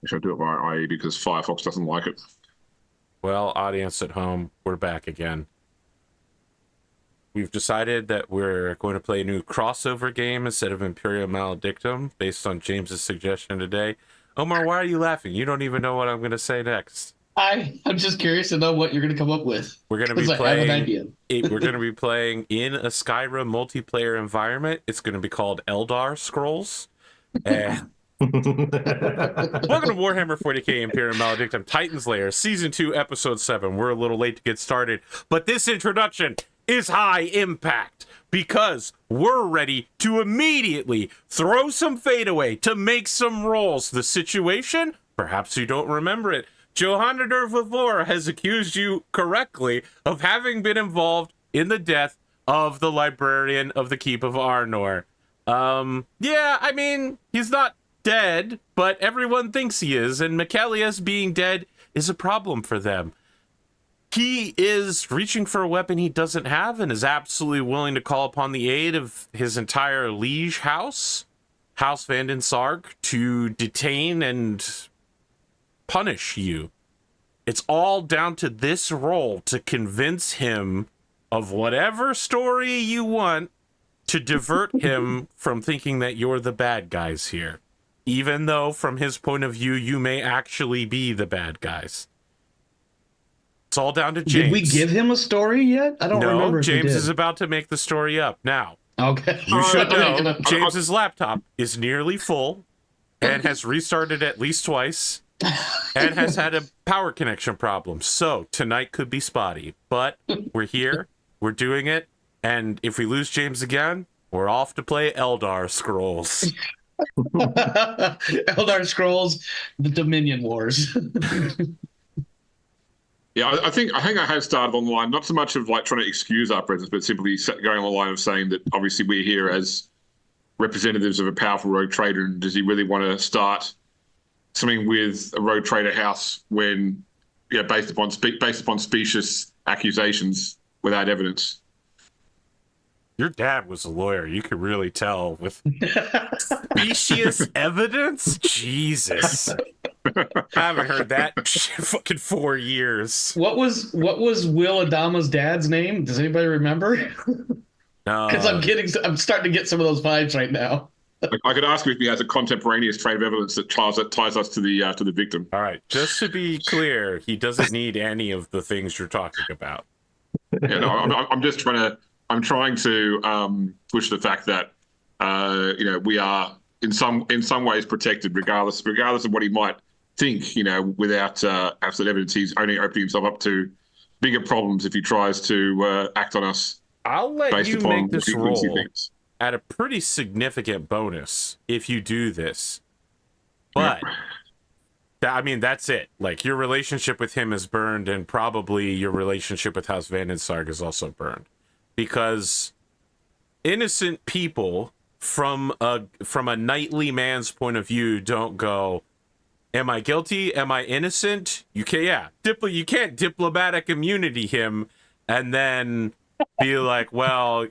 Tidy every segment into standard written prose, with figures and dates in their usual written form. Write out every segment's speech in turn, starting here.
Should I do it via IE because Firefox doesn't like it? Well, audience at home, we're back again. We've decided that we're going to play a new crossover game instead of Imperium Maledictum, based on James's suggestion today. Omar, why are you laughing? You don't even know what I'm going to say next. I'm just curious to know what you're going to come up with. We're going to be I have an idea. We're going to be playing in a Skyrim multiplayer environment. It's going to be called Eldar Scrolls. And welcome to Warhammer 40K Imperium Maledictum Titanslair Season 2, Episode 7. We're a little late to get started, but this introduction is high impact because we're ready to immediately throw some fadeaway to make some rolls. The situation? Perhaps you don't remember it. Johanna der Vavor has accused you correctly of having been involved in the death of the librarian of the Keep of Arnor. Yeah, I mean, he's not dead, but everyone thinks he is, and Michaelius being dead is a problem for them. He is reaching for a weapon he doesn't have and is absolutely willing to call upon the aid of his entire liege house, House Van den Sarg, to detain and punish you. It's all down to this roll to convince him of whatever story you want to divert him from thinking that you're the bad guys here. Even though, from his point of view, you may actually be the bad guys. It's all down to James. Did we give him a story yet? I don't remember. No, James is about to make the story up. Now, okay. You should know James's laptop is nearly full and has restarted at least twice and has had a power connection problem. So tonight could be spotty, but we're here, we're doing it, and if we lose James again, we're off to play Eldar Scrolls. Eldar Scrolls, the Dominion Wars. Yeah, I think I have started on the line, not so much of like trying to excuse our presence, but simply going on the line of saying that obviously we're here as representatives of a powerful rogue trader, and does he really want to start something with a rogue trader house when, you know, based upon specious accusations without evidence? Your dad was a lawyer. You could really tell with specious evidence. Jesus. I haven't heard that in fucking 4 years. What was Will Adama's dad's name? Does anybody remember? No. Because I'm starting to get some of those vibes right now. I could ask him if he has a contemporaneous train of evidence that ties us to the victim. All right, just to be clear, he doesn't need any of the things you're talking about. Yeah, no, I'm trying to push the fact that we are in some ways protected, regardless of what he might think. Without absolute evidence, he's only opening himself up to bigger problems if he tries to act on us. I'll let you make this roll at a pretty significant bonus if you do this. But that's it. Like, your relationship with him is burned, and probably your relationship with House Van den Sarg is also burned. Because innocent people, from a knightly man's point of view, don't go, am I guilty? Am I innocent? You can't diplomatic immunity him and then be like, well,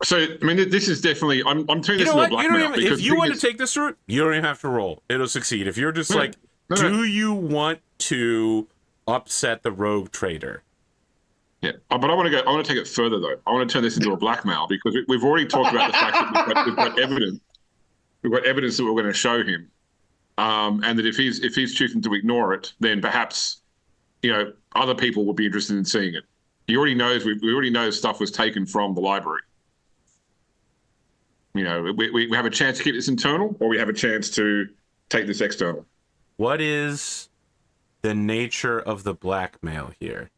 So, I mean, this is definitely, I'm turning this into a blackmail. If you want to take this route, you don't even have to roll. It'll succeed. If you're just do you want to upset the rogue trader? Yeah, but I want to take it further, though. I want to turn this into a blackmail, because we've already talked about the fact that we've got evidence. We've got evidence that we're going to show him, and that if he's choosing to ignore it, then perhaps other people will be interested in seeing it. He already knows we already know stuff was taken from the library. We have a chance to keep this internal, or we have a chance to take this external. What is the nature of the blackmail here?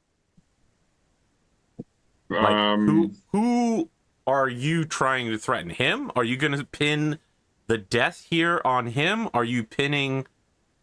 Who are you trying to threaten? Him? Are you going to pin the death here on him? Are you pinning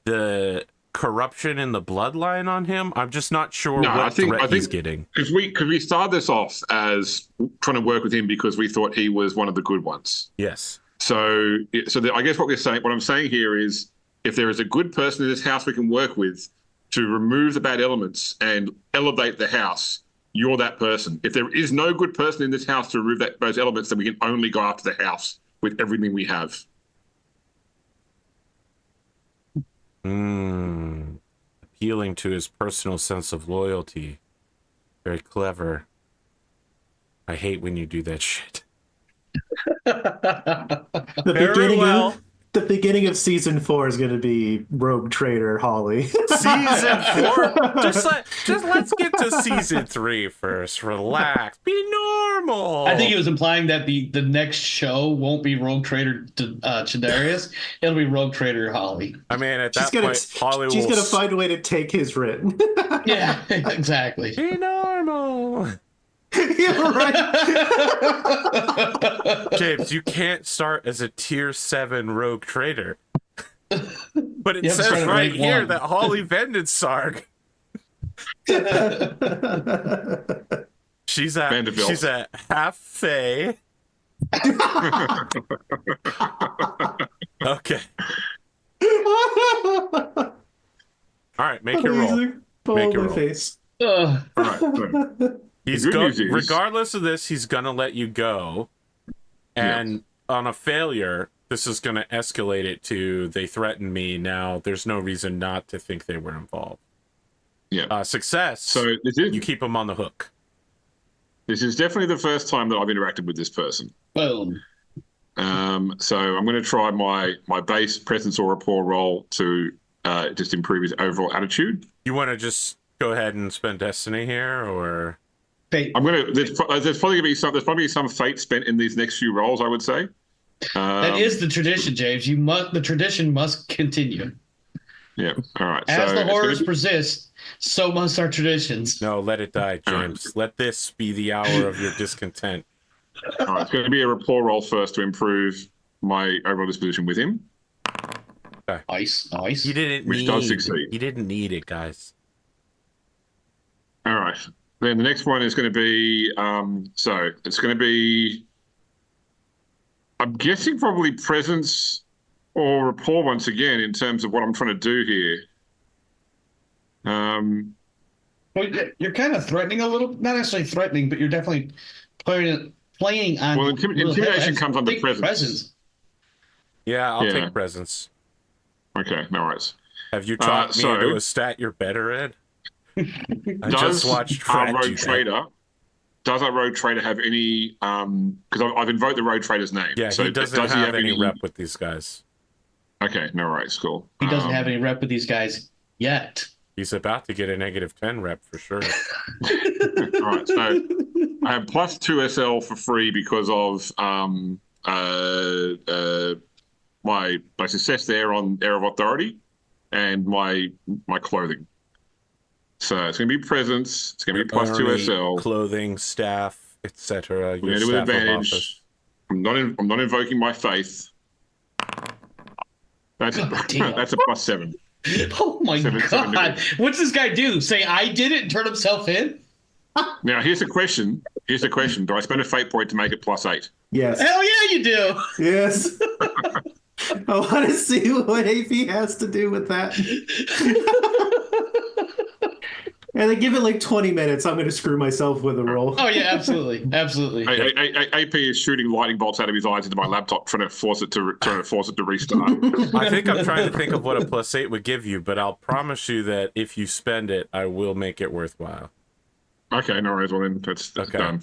the corruption in the bloodline on him? I'm just not sure what threat he's getting. Because we started this off as trying to work with him because we thought he was one of the good ones. Yes. So I guess what I'm saying here is, if there is a good person in this house we can work with to remove the bad elements and elevate the house, you're that person. If there is no good person in this house to remove those elements, then we can only go after the house with everything we have. Appealing to his personal sense of loyalty. Very clever. I hate when you do that shit. Very well. The beginning of season 4 is going to be Rogue Trader Holly. Season 4? Just let's get to season 3 first. Relax. Be normal. I think he was implying that the next show won't be Rogue Trader Chaderius. It'll be Rogue Trader Holly. I mean, at that point, Holly she's going to find a way to take his written. Yeah, exactly. Be normal. You're right. James, you can't start as a tier 7 rogue trader. But it says right here that Holly Van der Velt. She's at half Fae. Okay. All right, make your roll. Make your roll. Face. All right. So. Regardless of this, he's gonna let you go, and on a failure, this is gonna escalate it to they threatened me. Now there's no reason not to think they were involved. Yeah. Success. So you keep them on the hook. This is definitely the first time that I've interacted with this person. Boom. So I'm going to try my base presence or rapport roll to just improve his overall attitude. You want to just go ahead and spend destiny here, or? Fate. I'm gonna. There's probably gonna be some fate spent in these next few rolls, I would say. That is the tradition, James. The tradition must continue. Yeah. All right. As the horrors persist, so must our traditions. No, let it die, James. Let this be the hour of your discontent. All right. It's going to be a rapport roll first to improve my overall disposition with him. Okay. Nice. Which does succeed. You didn't need it, guys. All right. Then the next one is going to be, so it's going to be, I'm guessing probably presence or rapport once again in terms of what I'm trying to do here. Well, you're kind of threatening a little, not necessarily threatening, but you're definitely playing on. Well, intimidation comes under presence. Yeah, I'll take presence. Okay, no worries. Have you taught me into a stat you're better at? I just watched Rogue Trader. Does our Rogue Trader have any? Because I've invoked the Rogue Trader's name. Yeah, so he doesn't have any rep with these guys. Okay, no worries, cool. He doesn't have any rep with these guys yet. He's about to get a -10 rep for sure. All right, so I have +2 SL for free because of my success there on Air of Authority and my clothing. So it's going to be presence. It's going to be +2 SL. Clothing, staff, etc. We're going to do with advantage. I'm not invoking my faith. That's a +7. Oh my God! What's this guy do? Say I did it and turn himself in? Now here's the question. Do I spend a fate point to make it +8? Yes. Hell yeah, you do. Yes. I want to see what AP has to do with that. And then give it like 20 minutes. I'm going to screw myself with a roll. Oh yeah, absolutely. AP is shooting lightning bolts out of his eyes into my laptop, trying to force it to restart. I think I'm trying to think of what a +8 would give you, but I'll promise you that if you spend it, I will make it worthwhile. Okay, no worries. Well, then that's okay. Done.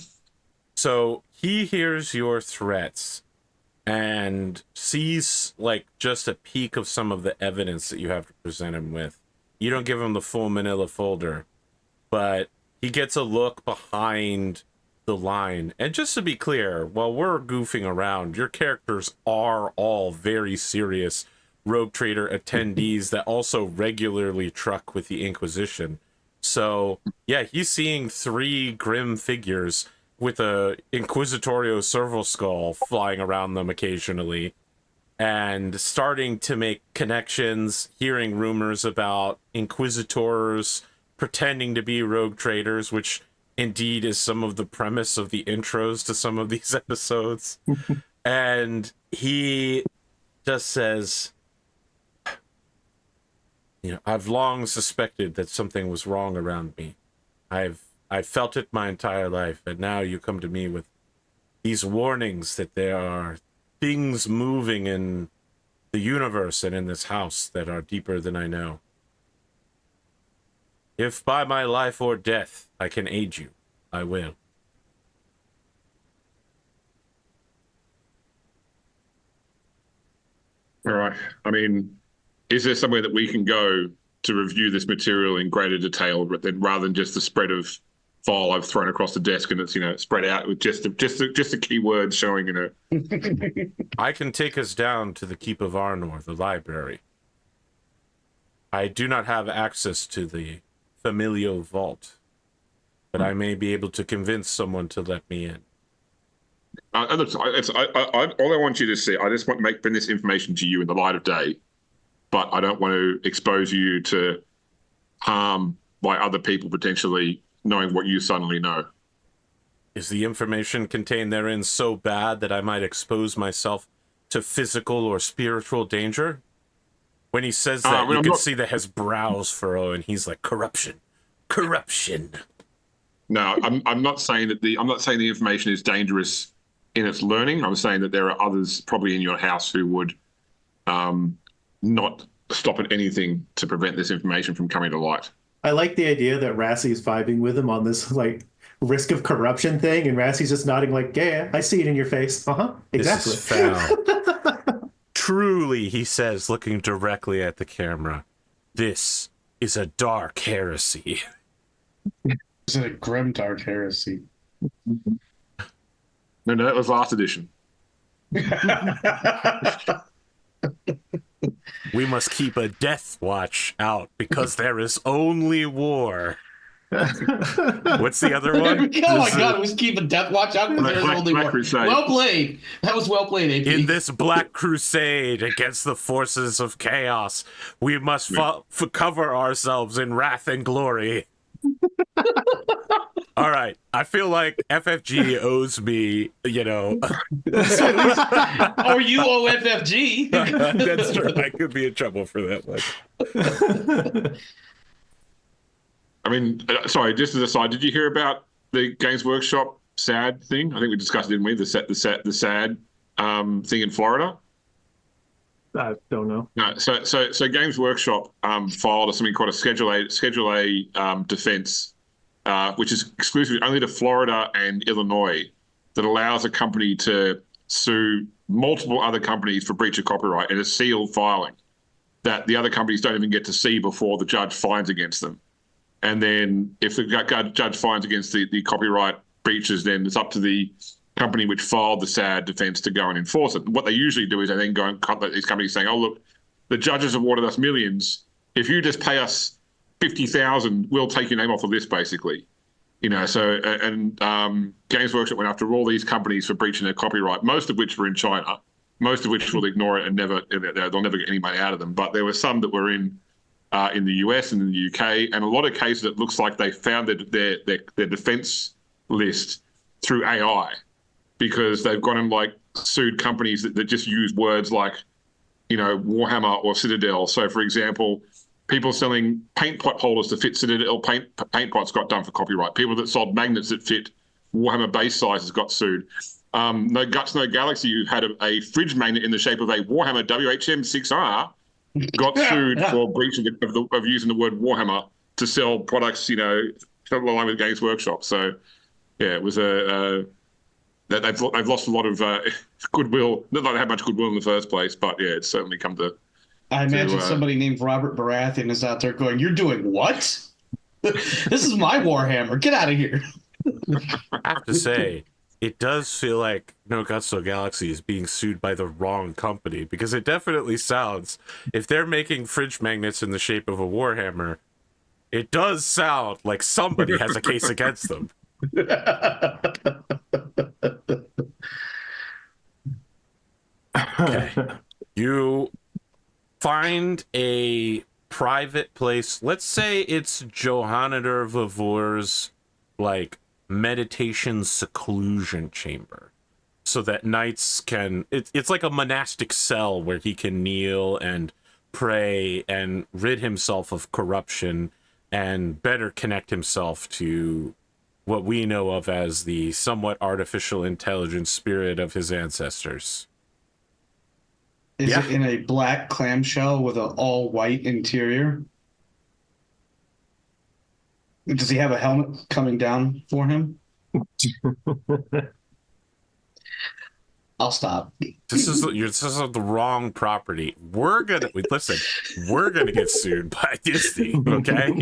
So he hears your threats and sees like just a peek of some of the evidence that you have to present him with. You don't give him the full manila folder, but he gets a look behind the line. And just to be clear, while we're goofing around, your characters are all very serious Rogue Trader attendees that also regularly truck with the Inquisition. So, yeah, he's seeing 3 grim figures with a Inquisitorio serval skull flying around them occasionally, and starting to make connections, hearing rumors about Inquisitors pretending to be rogue traders, which indeed is some of the premise of the intros to some of these episodes. And he just says, you know, I've long suspected that something was wrong around me. I've felt it my entire life, and now you come to me with these warnings that there are things moving in the universe and in this house that are deeper than I know. If by my life or death I can aid you, I will. All right. I mean, is there somewhere that we can go to review this material in greater detail, but then rather than just the spread of file I've thrown across the desk and it's spread out with just the keywords showing I can take us down to the Keep of Arnor, the library. I do not have access to the familial vault, but I may be able to convince someone to let me in. All I want you to see, I just want to bring this information to you in the light of day, but I don't want to expose you to harm by other people potentially knowing what you suddenly know. Is the information contained therein so bad that I might expose myself to physical or spiritual danger? When he says that, you can see that his brows furrow, and he's like, corruption. No, I'm not saying that the information is dangerous in its learning. I'm saying that there are others probably in your house who would not stop at anything to prevent this information from coming to light. I like the idea that Rassie's vibing with him on this risk of corruption thing, and Rassie's just nodding yeah, I see it in your face. Exactly. This is foul. Truly, he says, looking directly at the camera, this is a dark heresy. It's a grim dark heresy. No, that was last edition. We must keep a death watch out because there is only war. What's the other one? Oh my god, we must keep a death watch out because there's only war. Crusade. Well played. That was well played, AP. In this black crusade against the forces of chaos, we must cover ourselves in wrath and glory. All right, I feel like FFG owes me, Or you owe FFG. That's true. I could be in trouble for that one. I mean, sorry, just as a side, did you hear about the Games Workshop SAD thing? I think we discussed it, didn't we? The SAD thing in Florida. I don't know. No, so Games Workshop filed something called a Schedule A defense, which is exclusive only to Florida and Illinois, that allows a company to sue multiple other companies for breach of copyright in a sealed filing that the other companies don't even get to see before the judge fines against them. And then if the judge fines against the copyright breaches, then it's up to the company which filed the SAD defense to go and enforce it. What they usually do is they then go and cut these companies saying, oh, look, the judges awarded us millions. If you just pay us 50,000, we'll take your name off the list, basically. Games Workshop went after all these companies for breaching their copyright, most of which were in China, most of which will ignore it and they'll never get any money out of them. But there were some that were in the US and in the UK, and a lot of cases it looks like they found their defense list through AI, because they've gone and sued companies that just use words like, Warhammer or Citadel. So, for example, people selling paint pot holders to fit Citadel paint pots got done for copyright. People that sold magnets that fit Warhammer base sizes got sued. No Guts, No Galaxy, who had a fridge magnet in the shape of a Warhammer WHM6R, got sued for breach of using the word Warhammer to sell products, along with Games Workshop. So, yeah, it was they've lost a lot of goodwill. Not that they had much goodwill in the first place, but yeah, it's certainly come to. I imagine somebody named Robert Baratheon is out there going, "You're doing what? This is my Warhammer. Get out of here." I have to say, it does feel like No Guts, No Galaxy is being sued by the wrong company, because it definitely sounds, if they're making fridge magnets in the shape of a Warhammer, it does sound like somebody has a case against them. Okay. You find a private place. Let's say it's Johanniter Vavor's meditation seclusion chamber, so that knights can it's like a monastic cell where he can kneel and pray and rid himself of corruption and better connect himself to what we know of as the somewhat artificial intelligence spirit of his ancestors. Is it in a black clamshell with an all-white interior? Does he have a helmet coming down for him? I'll stop. This is the wrong property. We're gonna get sued by Disney. Okay,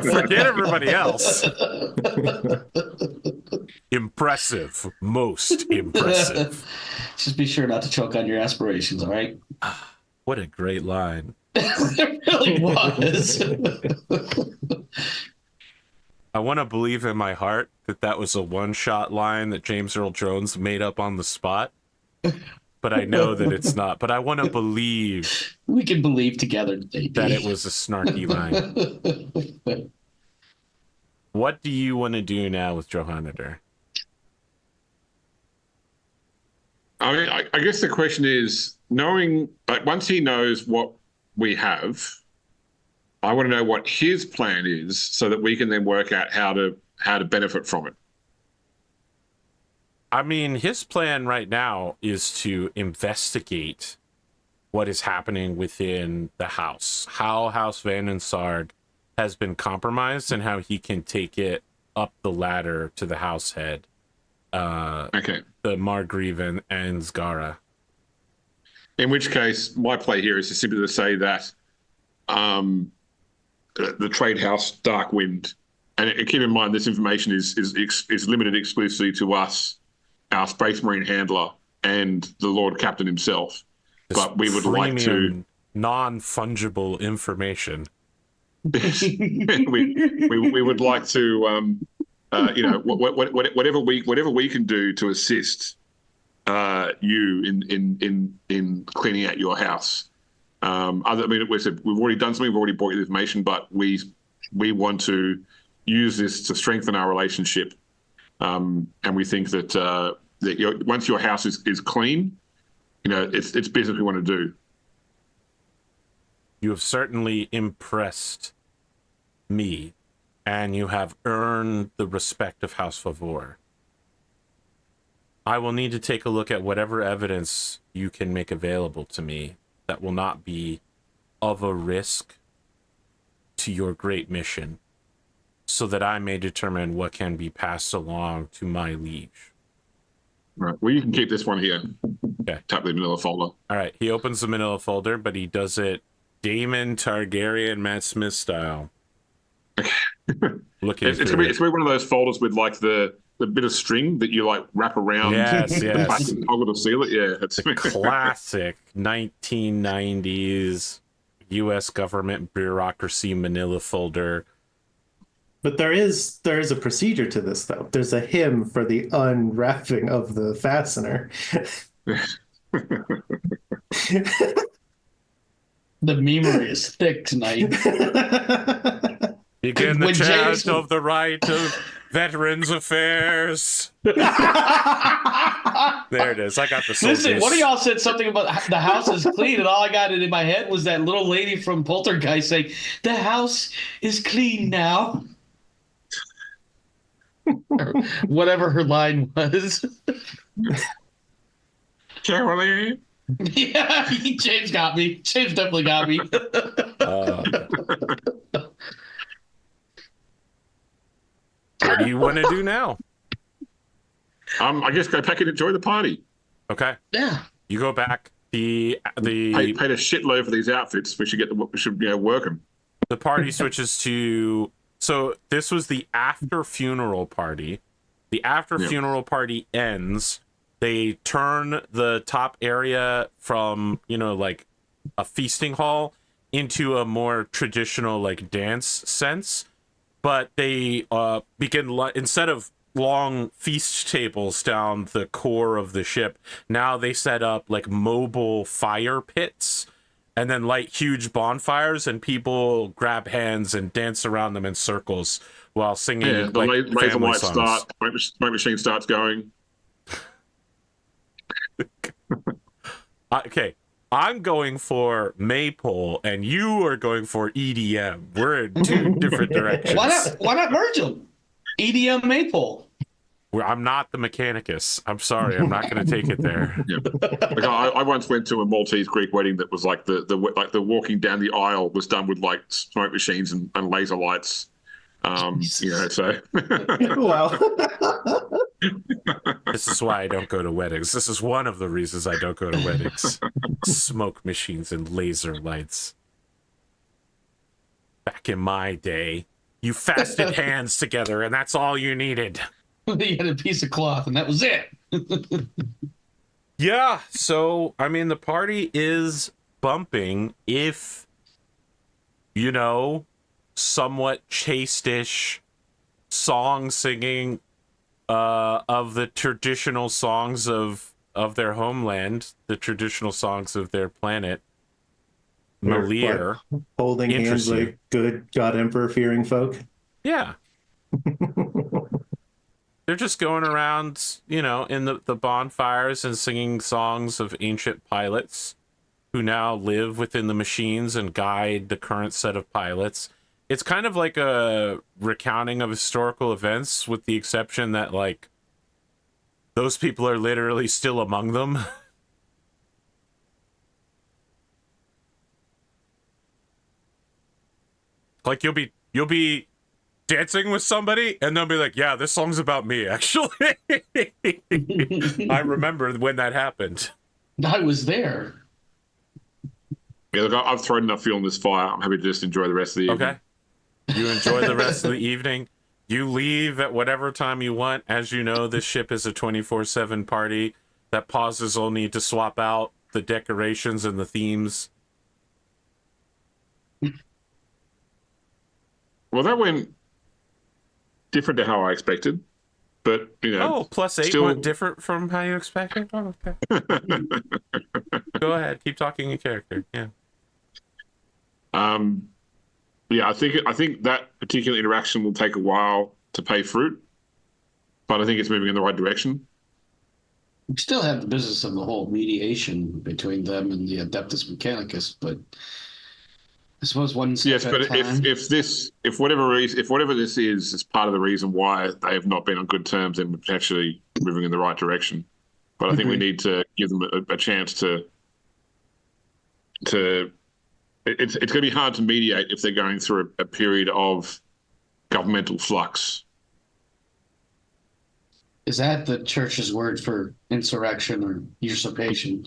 forget everybody else. Impressive, most impressive. Just be sure not to choke on your aspirations. All right. What a great line. It really was. I want to believe in my heart that was a one-shot line that James Earl Jones made up on the spot. But I know that it's not. But I want to believe. We can believe together, baby. That it was a snarky line. What do you want to do now with Johanniter? I mean, I guess the question is, knowing, like, once he knows what we have, I want to know what his plan is so that we can then work out how to benefit from it. I mean, his plan right now is to investigate what is happening within the house, how House Vanensard has been compromised, and how he can take it up the ladder to the house head. Okay. The Margreave and Zgara. In which case, my play here is simply to say that the trade house Darkwind, and keep in mind this information is limited exclusively to us, our Space Marine handler, and the Lord Captain himself. This but we would like to non-fungible information. we would like to whatever we can do to assist you in cleaning out your house. We've already done something. We've already brought you the information, but we want to use this to strengthen our relationship. And we think that once your house is clean, it's business we want to do. You have certainly impressed me, and you have earned the respect of House Favor. I will need to take a look at whatever evidence you can make available to me that will not be of a risk to your great mission, so that I may determine what can be passed along to my liege. Right. Well, you can keep this one here. Okay. Tap the manila folder. All right. He opens the manila folder, but he does it Daemon Targaryen Matt Smith style. Looking it's gonna be one of those folders with like the bit of string that you like wrap around. Yes. Toggle to seal it. Yeah, it's the classic 1990s U.S. government bureaucracy manila folder. But there is a procedure to this, though. There's a hymn for the unwrapping of the fastener. The memory is thick tonight. Begin the chant of the right of Veterans Affairs. There it is. I got the soldiers. Listen, one of y'all said something about the house is clean, and all I got in my head was that little lady from Poltergeist saying, "The house is clean now." Or whatever her line was. Caroline. Yeah, James got me. James definitely got me. What do you want to do now? I guess go back and enjoy the party. Okay. Yeah. You go back. The paid a shitload for these outfits. We should work them. The party switches to. So this was the after funeral party. The after funeral party ends. They turn the top area from, like a feasting hall into a more traditional like dance sense. But they begin, instead of long feast tables down the core of the ship, now they set up like mobile fire pits and then light huge bonfires, and people grab hands and dance around them in circles while singing. Yeah, the laser lights start, smoke machine starts going. Okay, I'm going for Maypole, and you are going for EDM. We're in two different directions. Why not merge them? EDM Maypole. I'm not the Mechanicus. I'm sorry, I'm not going to take it there. Yeah. Like I once went to a Maltese Greek wedding that was like the walking down the aisle was done with like smoke machines and laser lights. You know, so Wow. This is why I don't go to weddings. This is one of the reasons I don't go to weddings. Smoke machines and laser lights. Back in my day, you fasted hands together, and that's all you needed. You had a piece of cloth, and that was it. Yeah, so, I mean, the party is bumping if, you know, somewhat chaste-ish song singing of the traditional songs of their homeland, the traditional songs of their planet. Malir. Holding hands like good God Emperor fearing folk. Yeah. They're just going around, you know, in the bonfires and singing songs of ancient pilots who now live within the machines and guide the current set of pilots. It's kind of like a recounting of historical events, with the exception that, like, those people are literally still among them. Like, you'll be dancing with somebody, and they'll be like, yeah, this song's about me, actually. I remember when that happened. I was there. yeah, look, I've thrown enough fuel in this fire. I'm happy to just enjoy the rest of the evening. Okay. You enjoy the rest of the evening. You leave at whatever time you want. As you know, this ship is a 24/7 party that pauses only to swap out the decorations and the themes. Well, that went different to how I expected, but you know. Oh, +8 still... went different from how you expected? Oh, okay. Go ahead. Keep talking in character. Yeah. Yeah, I think that particular interaction will take a while to pay fruit, but I think it's moving in the right direction. We still have the business of the whole mediation between them and the Adeptus Mechanicus, but I suppose one step Yes, but if whatever this is part of the reason why they have not been on good terms, then we're potentially moving in the right direction. But I think we need to give them a chance to. It's going to be hard to mediate if they're going through a period of governmental flux. Is that the church's word for insurrection or usurpation?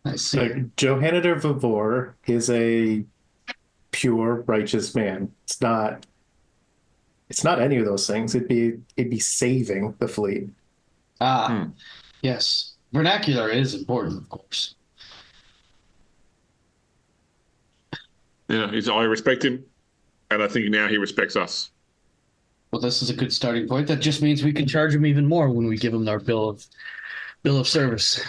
I see. Johanniter Vavor is a pure righteous man. It's not any of those things. It'd be saving the fleet. Yes. Vernacular is important, of course. Yeah, I respect him, and I think now he respects us. Well, this is a good starting point. That just means we can charge him even more when we give him our bill of service.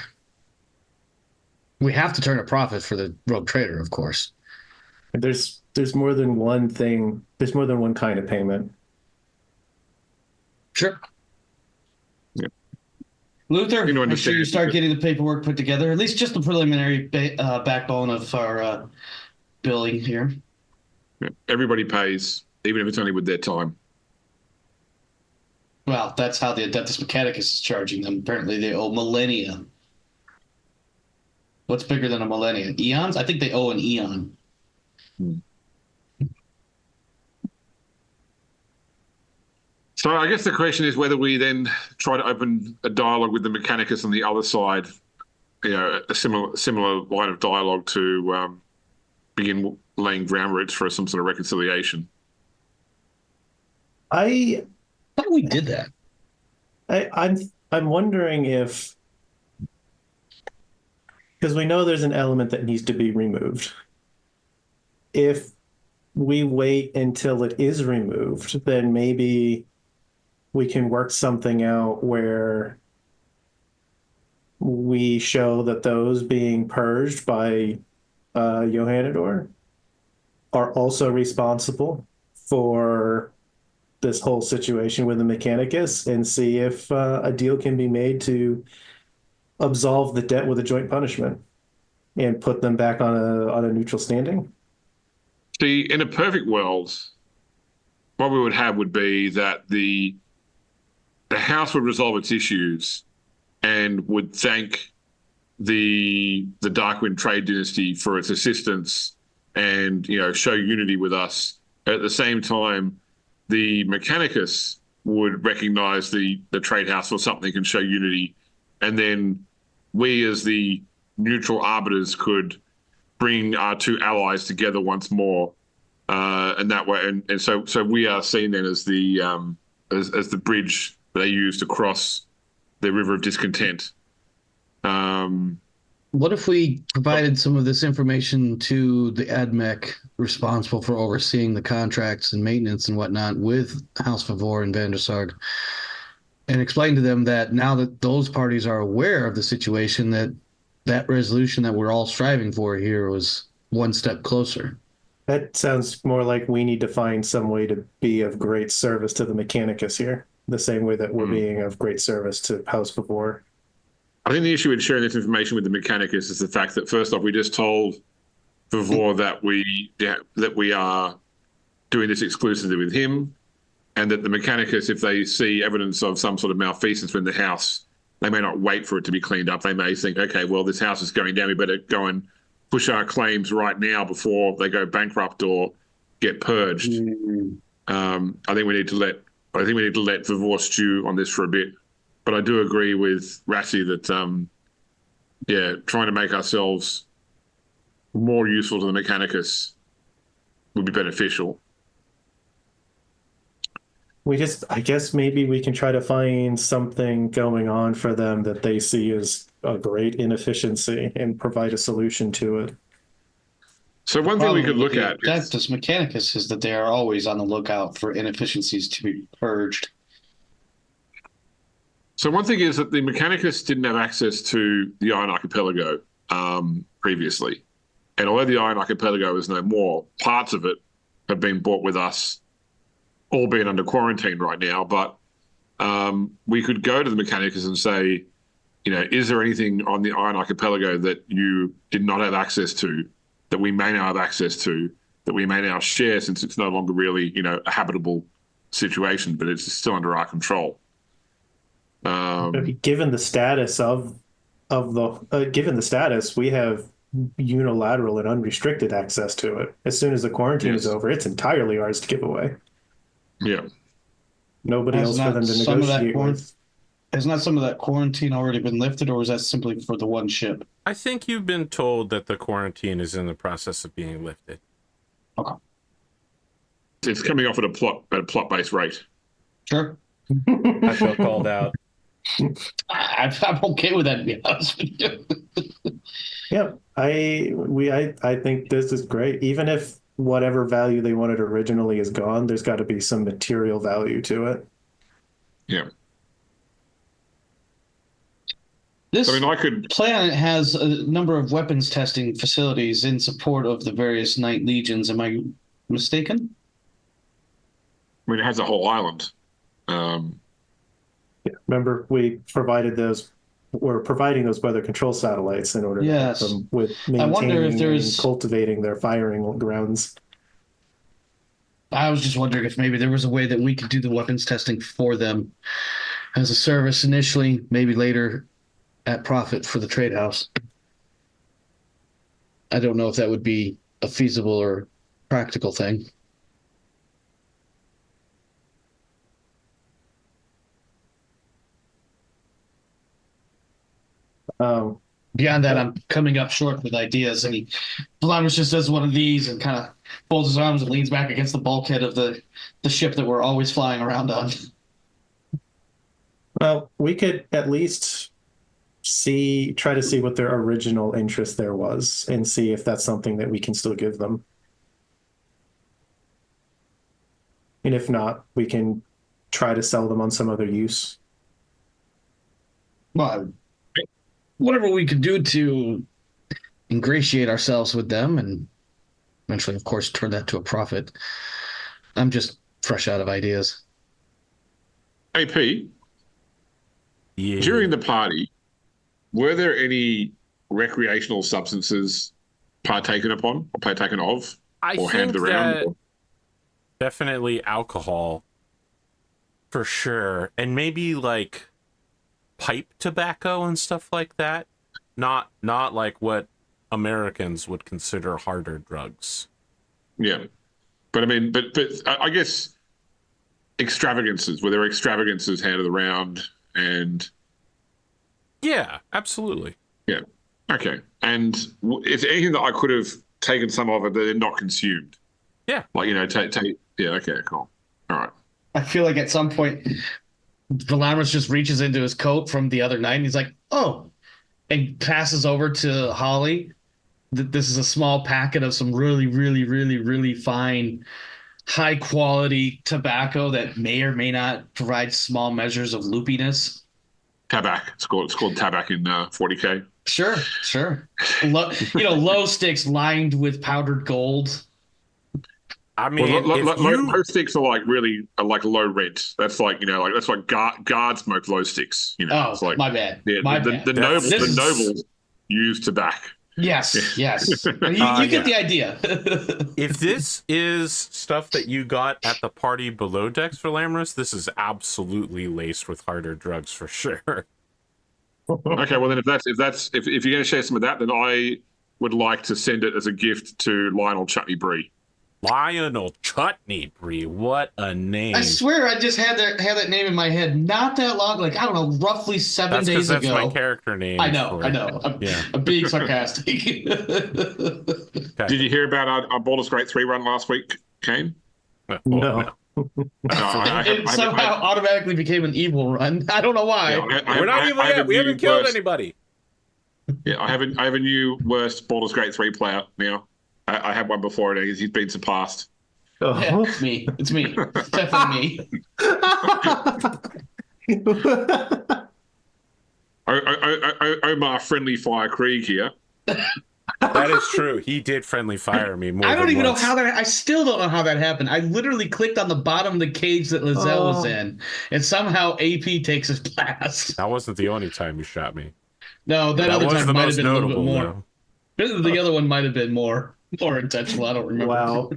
We have to turn a profit for the rogue trader, of course. There's more than one thing. There's more than one kind of payment. Sure. Yeah. Luther, make sure you start getting the paperwork put together, at least just the preliminary backbone of our billing here. Yeah. Everybody pays, even if it's only with their time. Well, that's how the Adeptus Mechanicus is charging them. Apparently, they owe millennia. What's bigger than a millennia? Eons? I think they owe an eon. So I guess the question is whether we then try to open a dialogue with the Mechanicus on the other side, you know, a similar line of dialogue to begin laying ground roots for some sort of reconciliation. I thought we did that. I'm wondering if, because we know there's an element that needs to be removed. If we wait until it is removed, then maybe we can work something out where we show that those being purged by Johanniter are also responsible for this whole situation with the Mechanicus, and see if a deal can be made to absolve the debt with a joint punishment and put them back on a neutral standing. See, in a perfect world, what we would have would be that the the House would resolve its issues and would thank the Darkwind trade dynasty for its assistance and show unity with us. At the same time, the Mechanicus would recognize the trade house for something and show unity, and then we as the neutral arbiters could bring our two allies together once more, and that way, and so we are seen then as the bridge that they use to cross the river of discontent. What if we provided some of this information to the AdMech responsible for overseeing the contracts and maintenance and whatnot with House Favor and Vandersarg, and explained to them that now that those parties are aware of the situation, that resolution that we're all striving for here was one step closer? That sounds more like we need to find some way to be of great service to the Mechanicus here, the same way that we're being of great service to House Favor. I think the issue in sharing this information with the Mechanicus is the fact that, first off, we just told Favor that we are doing this exclusively with him, and that the Mechanicus, if they see evidence of some sort of malfeasance in the house, they may not wait for it to be cleaned up. They may think, okay, well, this house is going down. We better go and push our claims right now before they go bankrupt or get purged. I think we need to let Favor stew on this for a bit. But I do agree with Rassie that, trying to make ourselves more useful to the Mechanicus would be beneficial. I guess maybe we can try to find something going on for them that they see as a great inefficiency and provide a solution to it. So one thing we could look at this Mechanicus is that they are always on the lookout for inefficiencies to be purged. So one thing is that the Mechanicus didn't have access to the Iron Archipelago previously. And although the Iron Archipelago is no more, parts of it have been bought with us, albeit under quarantine right now. But we could go to the Mechanicus and say, is there anything on the Iron Archipelago that you did not have access to, that we may now have access to, that we may now share, since it's no longer really, a habitable situation, but it's still under our control. Given the status we have unilateral and unrestricted access to it. As soon as the quarantine is over, it's entirely ours to give away. Yeah. Nobody else for them to negotiate with. Has not some of that quarantine already been lifted, or was that simply for the one ship? I think you've been told that the quarantine is in the process of being lifted. Okay. It's coming off at a plot-based rate. Sure. I feel called out. I'm okay with that, to be honest with you. Yeah, I think this is great. Even if whatever value they wanted originally is gone, there's got to be some material value to it. Yeah. This planet has a number of weapons testing facilities in support of the various Knight Legions. Am I mistaken? It has a whole island. Remember, we're providing those weather control satellites in order to help them with maintaining and cultivating their firing grounds. I was just wondering if maybe there was a way that we could do the weapons testing for them as a service initially, maybe later at profit for the trade house. I don't know if that would be a feasible or practical thing. Beyond that, I'm coming up short with ideas. And Velamris just does one of these and kind of folds his arms and leans back against the bulkhead of the ship that we're always flying around on. Well, we could at least try to see what their original interest there was and see if that's something that we can still give them. And if not, we can try to sell them on some other use. Well, whatever we could do to ingratiate ourselves with them and eventually, of course, turn that to a profit. I'm just fresh out of ideas. AP, during the party, were there any recreational substances partaken upon or partaken of I or think handed around? that definitely alcohol For sure. And maybe like pipe tobacco and stuff like that. Not like what Americans would consider harder drugs. Yeah. But I mean, but I guess extravagances, where there are extravagances handed around and. Yeah, absolutely. Yeah. Okay. And is there anything that I could have taken some of it that they're not consumed? Yeah. Like, take. Yeah. Okay. Cool. All right. I feel like at some point, Velamris just reaches into his coat from the other night and he's like, oh, and passes over to Holly. This is a small packet of some really, really, really, really fine, high quality tobacco that may or may not provide small measures of loopiness. Tabac. It's called tabac in 40K. Sure. Low sticks lined with powdered gold. I mean, low sticks are like really like low rent. That's like that's like guard smoke low sticks. Oh, it's like, my bad. Yeah, my bad. The nobles use tobacco. Yes. You get the idea. If this is stuff that you got at the party below decks for Velamris, this is absolutely laced with harder drugs for sure. Okay, well then if you're going to share some of that, then I would like to send it as a gift to Lionel Chutney Bree. Lionel Chutney Bree, what a name! I swear, I just had that name in my head not that long, like I don't know, roughly 7 days ago. That's my character name. I know. I'm being sarcastic. Okay. Did you hear about our Baldur's Gate 3 run last week, Kain? No. It somehow automatically became an evil run. I don't know why. Yeah, we're not evil yet. We haven't killed anybody. Yeah, I have a new worst Baldur's Gate 3 player now. I had one before and he's been surpassed. Oh. Yeah, it's me. It's definitely me. Omar Friendly Fire Krieg here. That is true. He did friendly fire me more. I don't even once. know how that. I still don't know how that happened. I literally clicked on the bottom of the cage that Lizelle was in, and somehow AP takes his blast. That wasn't the only time you shot me. No, that other time might have been a little bit more. Though. The other one might have been more intentional. I don't remember. Wow,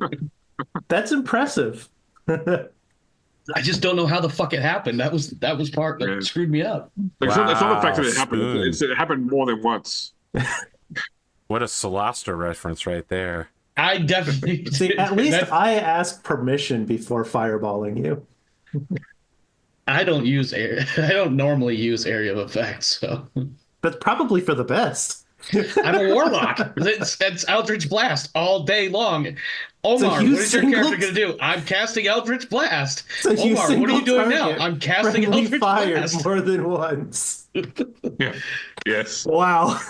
that's impressive. I just don't know how the fuck it happened. That was part that screwed me up. It's not the fact that it happened. It happened more than once. What a Solasta reference right there. I definitely see. At least I asked permission before fireballing you. I don't normally use area of effect, so that's probably for the best. I'm a warlock. It's Eldritch Blast all day long. Omar, what is your character going to do? I'm casting Eldritch Blast. Omar, what are you doing now? I'm casting Eldritch Blast. More than once. Yeah. Yes. Wow.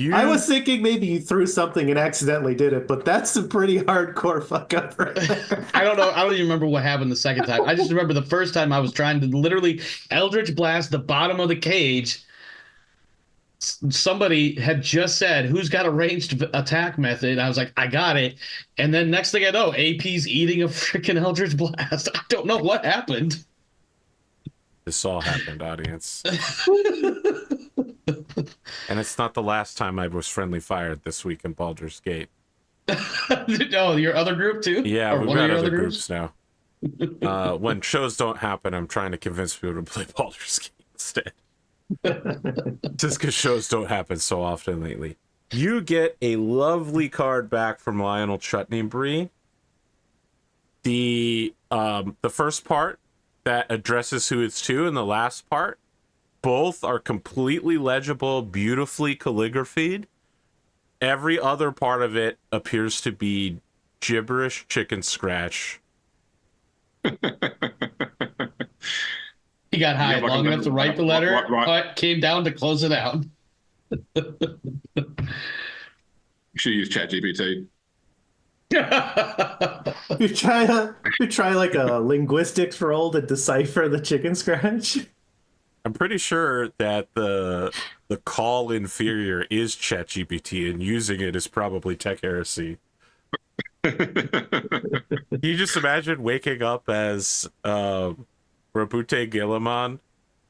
I was thinking maybe you threw something and accidentally did it, but that's a pretty hardcore fuck up right there. I don't know. I don't even remember what happened the second time. I just remember the first time I was trying to literally Eldritch Blast the bottom of the cage. Somebody had just said, who's got a ranged attack method? I was like, I got it. And then next thing I know, AP's eating a freaking Eldritch Blast. I don't know what happened. This all happened, audience. And it's not the last time I was friendly fired this week in Baldur's Gate. Oh, your other group too? Yeah, we've got other groups now. When shows don't happen, I'm trying to convince people to play Baldur's Gate instead. Just because shows don't happen so often lately. You get a lovely card back from Lionel Chutney Bree. The first part that addresses who it's to, and the last part, both are completely legible, beautifully calligraphied. Every other part of it appears to be gibberish chicken scratch. He got high long enough to write the letter, but came down to close it out. You should use ChatGPT. You try like a linguistics roll to decipher the chicken scratch. I'm pretty sure that the call inferior is ChatGPT, and using it is probably tech heresy. Can you just imagine waking up as Rabute Gilliman,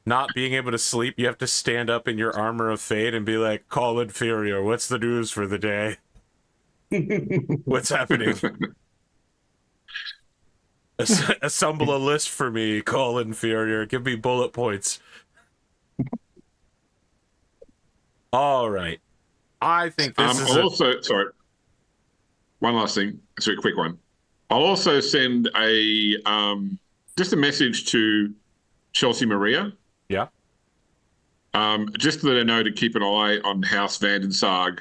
not being able to sleep? You have to stand up in your armor of fate and be like, call inferior, what's the news for the day? What's happening? Assemble a list for me, call inferior. Give me bullet points. All right. I think this is I'll also, sorry, one last thing. It's a quick one. I'll also send a just a message to Chelsea Maria. Yeah. Just to let her know to keep an eye on House Van den Sarg.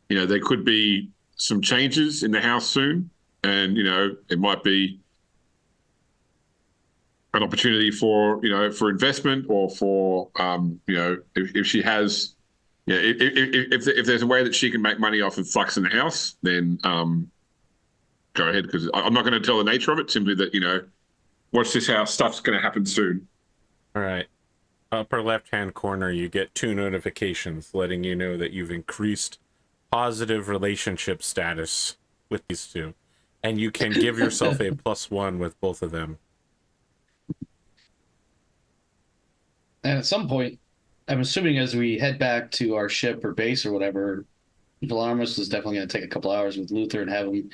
You know, there could be some changes in the house soon, and you know, it might be an opportunity for for investment or for if she has if there's a way that she can make money off of flux in the house, then go ahead, because I'm not going to tell the nature of it. Simply that watch this house, stuff's going to happen soon. All right. Upper left-hand corner, you get 2 notifications letting you know that you've increased positive relationship status with these 2, and you can give yourself a +1 with both of them. And at some point, I'm assuming as we head back to our ship or base or whatever, Velamris is definitely going to take a couple hours with Luther and have him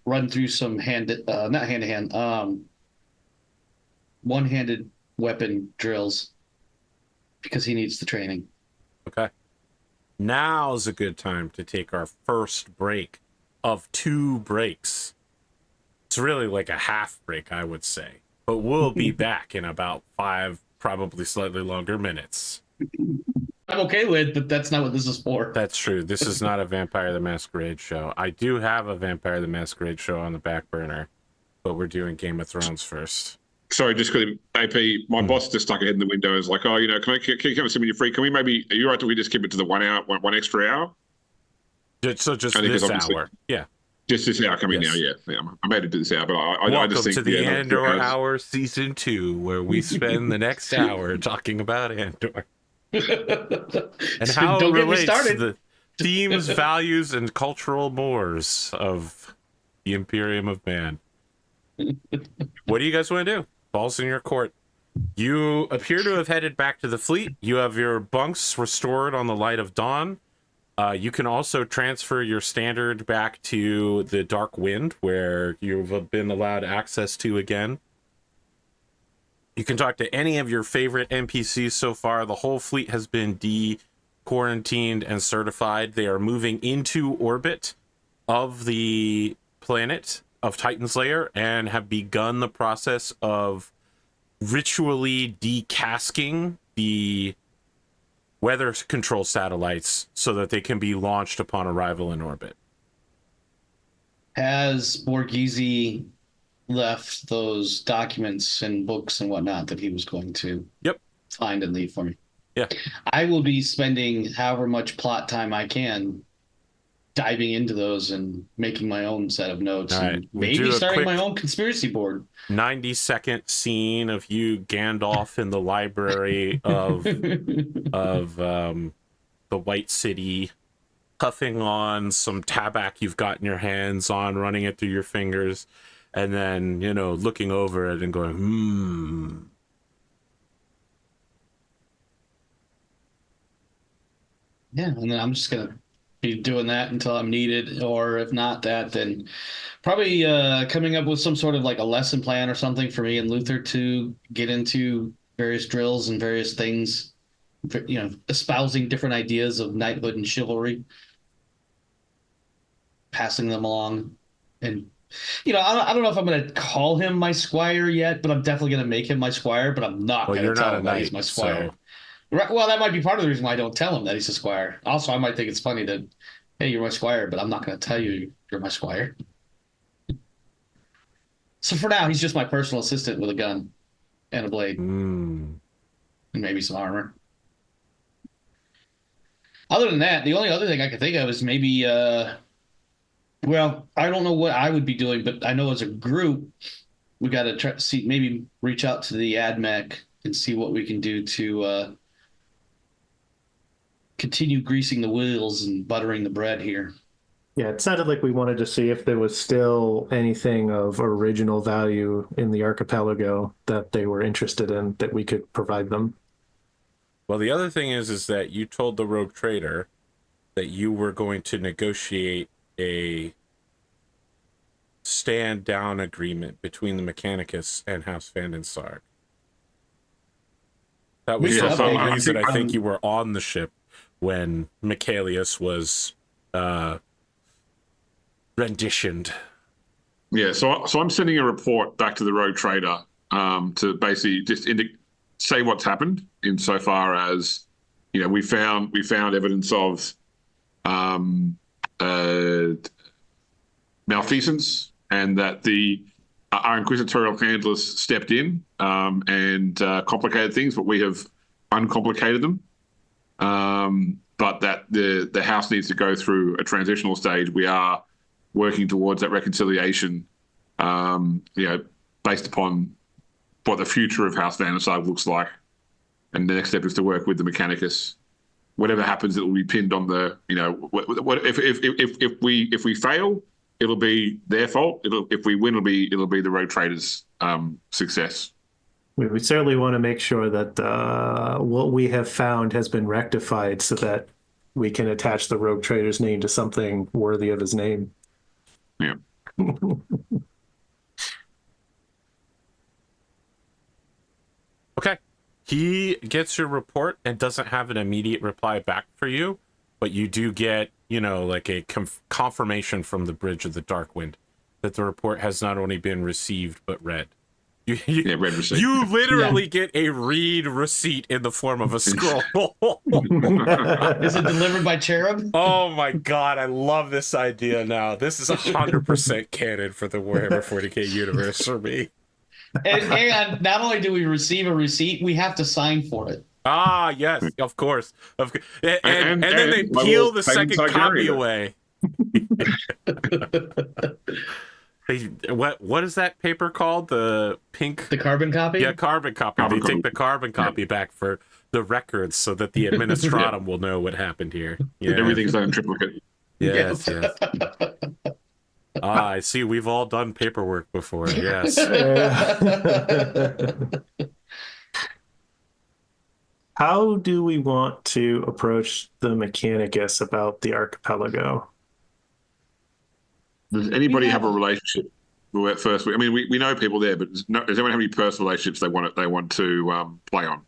run through some not hand-to-hand, one-handed weapon drills, because he needs the training. Okay. Now's a good time to take our first break of 2 breaks. It's really like a half break, I would say. But we'll be back in about 5, probably slightly longer minutes. I'm okay with, but that's not what this is for. That's true. This is not a Vampire the Masquerade show. I do have a Vampire the Masquerade show on the back burner, but we're doing Game of Thrones first. Sorry, just because AP, my boss just stuck ahead in the window. Is like, can you come and see when you're free? Can we maybe? Are you right? Do we just keep it to the 1 hour, one extra hour? So just this hour, yeah. Just this hour coming now, yeah. I made it to this hour, but I just think to the Andor Hour Season 2, where we spend the next hour talking about Andor and how it relates to the themes, values, and cultural mores of the Imperium of Man. What do you guys want to do? Ball's in your court. You appear to have headed back to the fleet. You have your bunks restored on the light of dawn. You can also transfer your standard back to the Darkwind, where you've been allowed access to again. You can talk to any of your favorite NPCs so far. The whole fleet has been de-quarantined and certified. They are moving into orbit of the planet of Titanslair and have begun the process of ritually decasking the weather control satellites so that they can be launched upon arrival in orbit. Has Borghese left those documents and books and whatnot that he was going to find and leave for me? Yeah. I will be spending however much plot time I can diving into those and making my own set of notes, and maybe starting my own conspiracy board. 90-second scene of you Gandalf in the library of the White City, puffing on some tabac you've got in your hands on, running it through your fingers, and then looking over it and going, Yeah, and then I'm just gonna be doing that until I'm needed, or if not that, then probably coming up with some sort of like a lesson plan or something for me and Luther to get into various drills and various things, espousing different ideas of knighthood and chivalry, passing them along. And I don't know if I'm going to call him my squire yet, but I'm definitely going to make him my squire, but I'm not going to tell him that he's my squire. So... Well, that might be part of the reason why I don't tell him that he's a squire. Also, I might think it's funny that, hey, you're my squire, but I'm not going to tell you you're my squire. So for now, he's just my personal assistant with a gun and a blade. And maybe some armor. Other than that, the only other thing I can think of is maybe, well, I don't know what I would be doing, but I know as a group, we got to try see, maybe reach out to the AdMech and see what we can do to continue greasing the wheels and buttering the bread here. Yeah, it sounded like we wanted to see if there was still anything of original value in the archipelago that they were interested in that we could provide them. Well, the other thing is that you told the rogue trader that you were going to negotiate a stand down agreement between the Mechanicus and House Van der Velt. That was Yeah, the so whole I reason I think I'm- you were on the ship when Michaelius was renditioned. Yeah, so I'm sending a report back to the Rogue Trader to basically just say what's happened insofar as, you know, we found evidence of malfeasance, and that our inquisitorial handlers stepped in and complicated things, but we have uncomplicated them. But that the house needs to go through a transitional stage. We are working towards that reconciliation, based upon what the future of House Van der Velt looks like. And the next step is to work with the Mechanicus. Whatever happens, it will be pinned on the, if we fail, it'll be their fault. If we win, it'll be the Rogue Traders' success. We certainly want to make sure that what we have found has been rectified so that we can attach the Rogue Trader's name to something worthy of his name. Yeah. Okay. He gets your report and doesn't have an immediate reply back for you, but you do get, like a confirmation from the Bridge of the Darkwind that the report has not only been received, but read. Read receipt. You literally get a read receipt in the form of a scroll. Is it delivered by Cherub? Oh my god, I love this idea now. This is 100% canon for the Warhammer 40K universe for me. And not only do we receive a receipt, we have to sign for it. Ah, yes, of course. And then they peel the second copy away. What is that paper called? The pink... The carbon copy? Yeah, carbon copy. They take the carbon copy back for the records so that the administratum will know what happened here. Yeah. Everything's done in triplicate. Yes. I see. We've all done paperwork before. Yes. How do we want to approach the Mechanicus about the archipelago? Does anybody have a relationship with first? I mean, we know people there, but does anyone have any personal relationships they want to play on?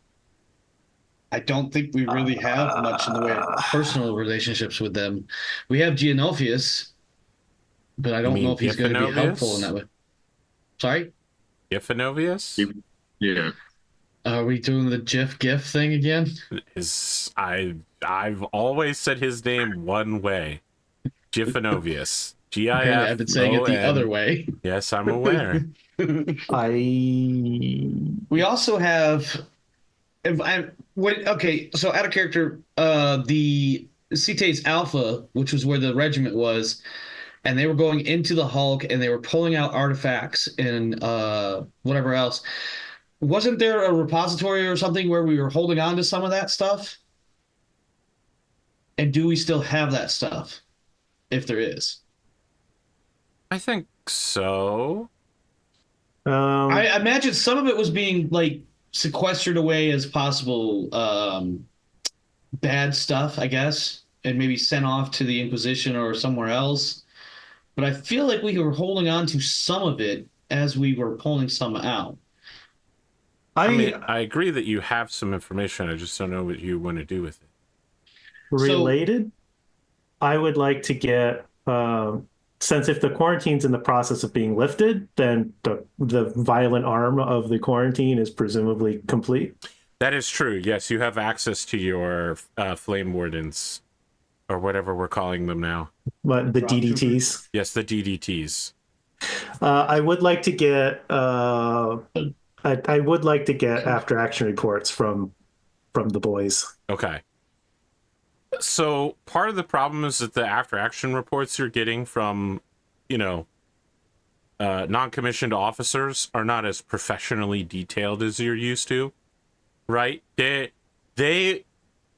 I don't think we really have much in the way of personal relationships with them. We have Gianophius, but I don't know if he's going to be helpful in that way. Sorry? Iphanovius? Yeah. Are we doing the GIF thing again? I've always said his name one way. Giffanovius. G-I-F. I've been saying it the other way. Yes, I'm aware. We also have... Okay, so out of character, the Cites Alpha, which was where the regiment was, and they were going into the Hulk, and they were pulling out artifacts and whatever else. Wasn't there a repository or something where we were holding on to some of that stuff? And do we still have that stuff, if there is? I think so. I imagine some of it was being sequestered away as possible bad stuff, I guess, and maybe sent off to the Inquisition or somewhere else. But I feel like we were holding on to some of it as we were pulling some out. I mean, I agree that you have some information. I just don't know what you want to do with it. Related, I would like to get, since if the quarantine's in the process of being lifted, then the violent arm of the quarantine is presumably complete. That is true. Yes, you have access to your flame wardens, or whatever we're calling them now. But the DDTs? Yes, the DDTs. I would like to get... I would like to get after action reports from the boys. Okay. So part of the problem is that the after action reports you're getting from, non-commissioned officers are not as professionally detailed as you're used to, right? They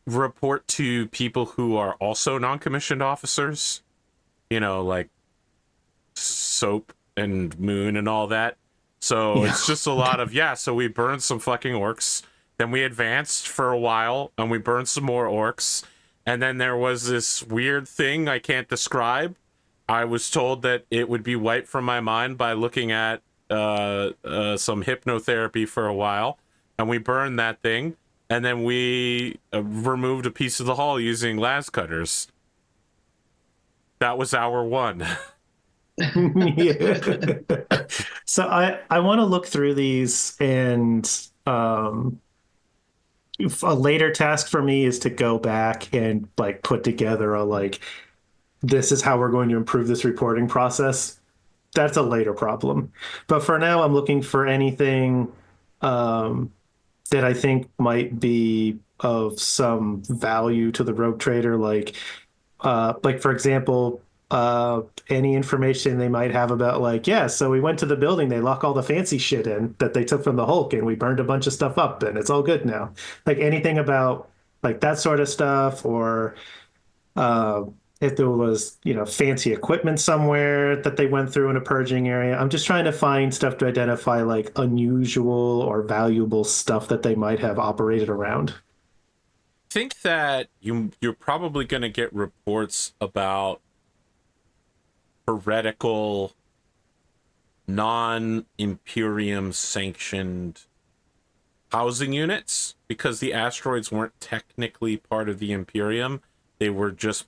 report to people who are also non-commissioned officers, like Soap and Moon and all that. So it's just a lot of, so we burned some fucking orcs, then we advanced for a while, and we burned some more orcs, and then there was this weird thing I can't describe, I was told that it would be wiped from my mind by looking at some hypnotherapy for a while, and we burned that thing, and then we removed a piece of the hull using las cutters. That was hour one. Yeah. So I want to look through these, and if a later task for me is to go back and like put together a like this is how we're going to improve this reporting process. That's a later problem. But for now, I'm looking for anything that I think might be of some value to the rogue trader, like for example, any information they might have about like, yeah, so we went to the building, they lock all the fancy shit in that they took from the Hulk, and we burned a bunch of stuff up, and it's all good now. Like anything about like that sort of stuff, or if there was, fancy equipment somewhere that they went through in a purging area. I'm just trying to find stuff to identify like unusual or valuable stuff that they might have operated around. Think that you're probably going to get reports about heretical, non-Imperium sanctioned housing units, because the asteroids weren't technically part of the Imperium. They were just,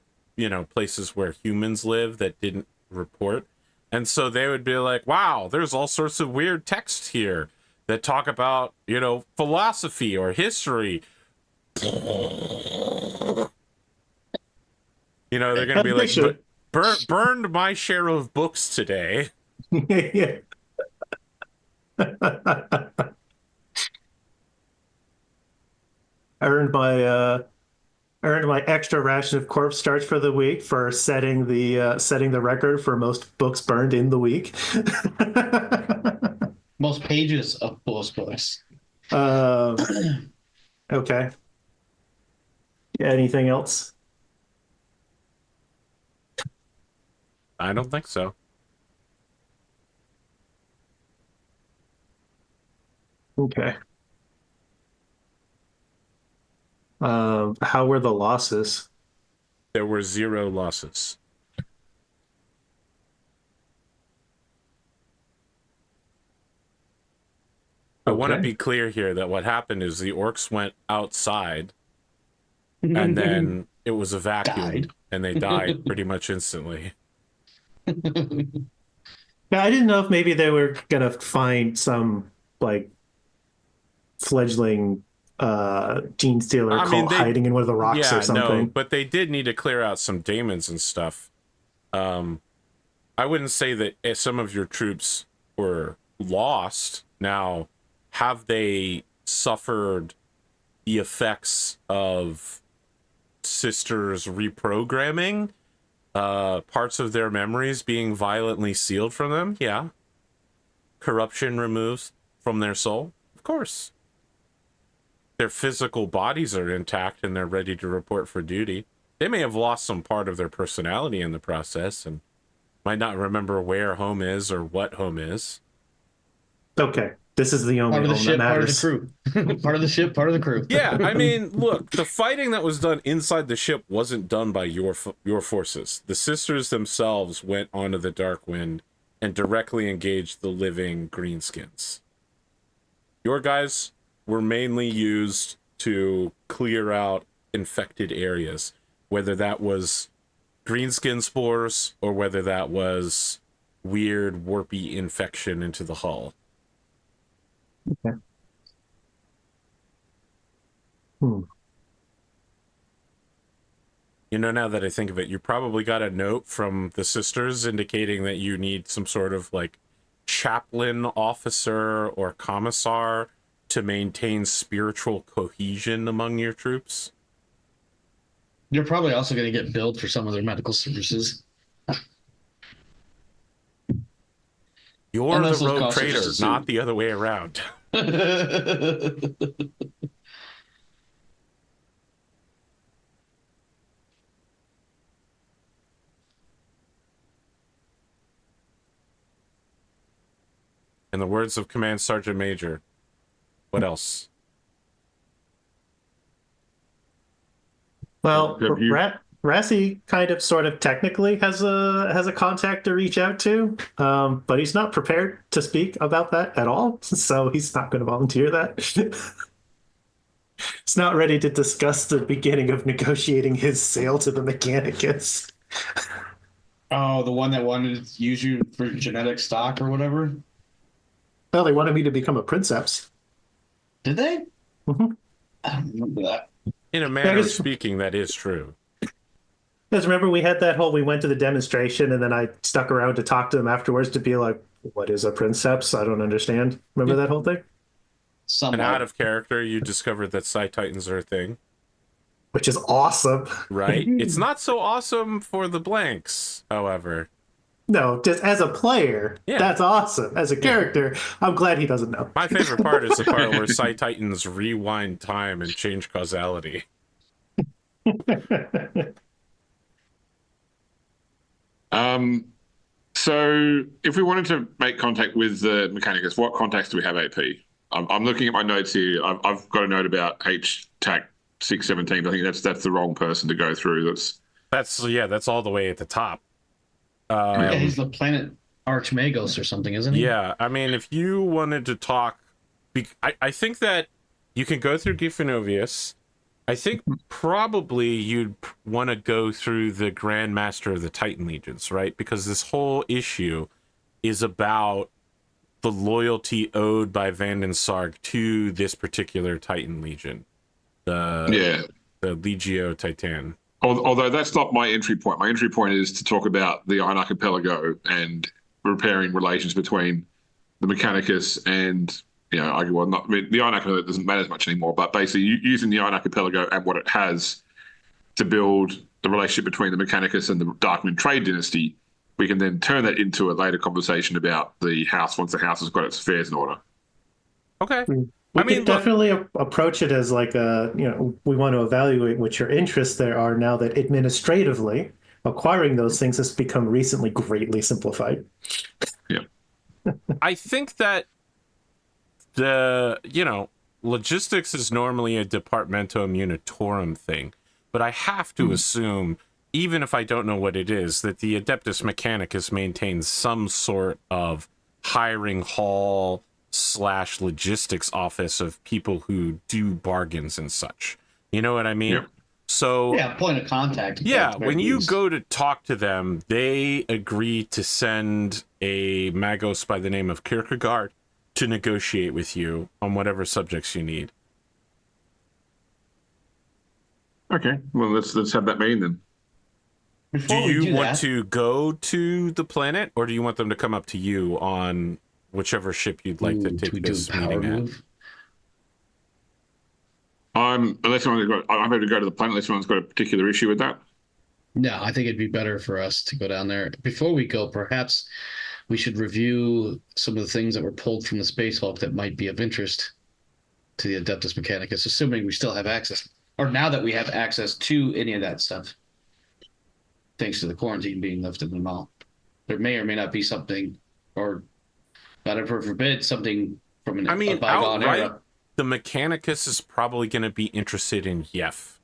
places where humans live that didn't report. And so they would be like, wow, there's all sorts of weird texts here that talk about, philosophy or history. They're going to be like, burned my share of books today. Yeah. Earned my extra ration of corpse starch for the week for setting the record for most books burned in the week. Most pages of books. Okay. Yeah, anything else? I don't think so. Okay. How were the losses? There were 0 losses. I want to be clear here that what happened is the orcs went outside, and then it was a vacuum, and they died pretty much instantly. Yeah, I didn't know if maybe they were gonna find some like fledgling gene stealer hiding in one of the rocks or something. No, but they did need to clear out some daemons and stuff. I wouldn't say that some of your troops were lost. Now, have they suffered the effects of Sisters reprogramming? Parts of their memories being violently sealed from them? Yeah. Corruption removed from their soul? Of course. Their physical bodies are intact and they're ready to report for duty. They may have lost some part of their personality in the process and might not remember where home is or what home is. Okay. This is the only home that matters. Part of the crew. Part of the ship, part of the crew. Yeah, I mean, look, the fighting that was done inside the ship wasn't done by your forces. The sisters themselves went onto the Darkwind and directly engaged the living greenskins. Your guys were mainly used to clear out infected areas, whether that was greenskin spores or whether that was weird warpy infection into the hull. Okay. Now that I think of it, you probably got a note from the sisters indicating that you need some sort of like chaplain officer or commissar to maintain spiritual cohesion among your troops. You're probably also going to get billed for some of their medical services. You're the rogue trader, not the other way around. In the words of Command Sergeant Major, what else? Well, Rassie kind of sort of technically has a contact to reach out to, but he's not prepared to speak about that at all, so he's not going to volunteer that. He's not ready to discuss the beginning of negotiating his sale to the Mechanicus. Oh, the one that wanted to use you for genetic stock or whatever? Well, they wanted me to become a princeps. Did they? Mhm. I don't remember that. In a manner of speaking, that is true. Because remember, we had that whole, we went to the demonstration and then I stuck around to talk to them afterwards to be like, what is a princeps? I don't understand. Remember that whole thing? And Somewhat. out of character, you discovered that Psi Titans are a thing. Which is awesome. Right? It's not so awesome for the blanks, however. No, just as a player, that's awesome. As a character, I'm glad he doesn't know. My favorite part is the part where Psi Titans rewind time and change causality. So if we wanted to make contact with the Mechanicus, what contacts do we have, AP? I'm looking at my notes here. I've got a note about HTAC 617. I think that's the wrong person to go through. That's all the way at the top. Yeah, he's the planet Archmagos or something, isn't he? Yeah, I mean, if you wanted to talk, I think that you can go through Gifinovius. I think probably you'd want to go through the Grand Master of the Titan Legions, right? Because this whole issue is about the loyalty owed by Vanden Sarg to this particular Titan Legion. The Legio Titan. Although that's not my entry point. My entry point is to talk about the Iron Archipelago and repairing relations between the Mechanicus and, the Iron Archipelago doesn't matter as much anymore, but basically using the Iron Archipelago and what it has to build the relationship between the Mechanicus and the Darkwind trade dynasty, we can then turn that into a later conversation about the house once the house has got its affairs in order. Okay. We could definitely approach it as like we want to evaluate what your interests there are now that administratively acquiring those things has become recently greatly simplified. Yeah. I think that the logistics is normally a departmentum unitorum thing, but I have to assume, even if I don't know what it is, that the Adeptus Mechanicus maintains some sort of hiring hall / logistics office of people who do bargains and such. You know what I mean? Yep. So Yeah, point of contact. yeah, when you go to talk to them, they agree to send a Magos by the name of Kierkegaard to negotiate with you on whatever subjects you need. Okay. Well, let's have that meeting then. Before Do we you want that, to go to the planet, or do you want them to come up to you on whichever ship you'd like to take this meeting at? I'm happy to go to the planet unless someone's got a particular issue with that. No, I think it'd be better for us to go down there. Before we go, perhaps we should review some of the things that were pulled from the Space Hulk that might be of interest to the Adeptus Mechanicus, assuming we still have access, or now that we have access to any of that stuff, thanks to the quarantine being lifted and all. There may or may not be something, or God ever forbid, something from a bygone era. The Mechanicus is probably going to be interested in Yef.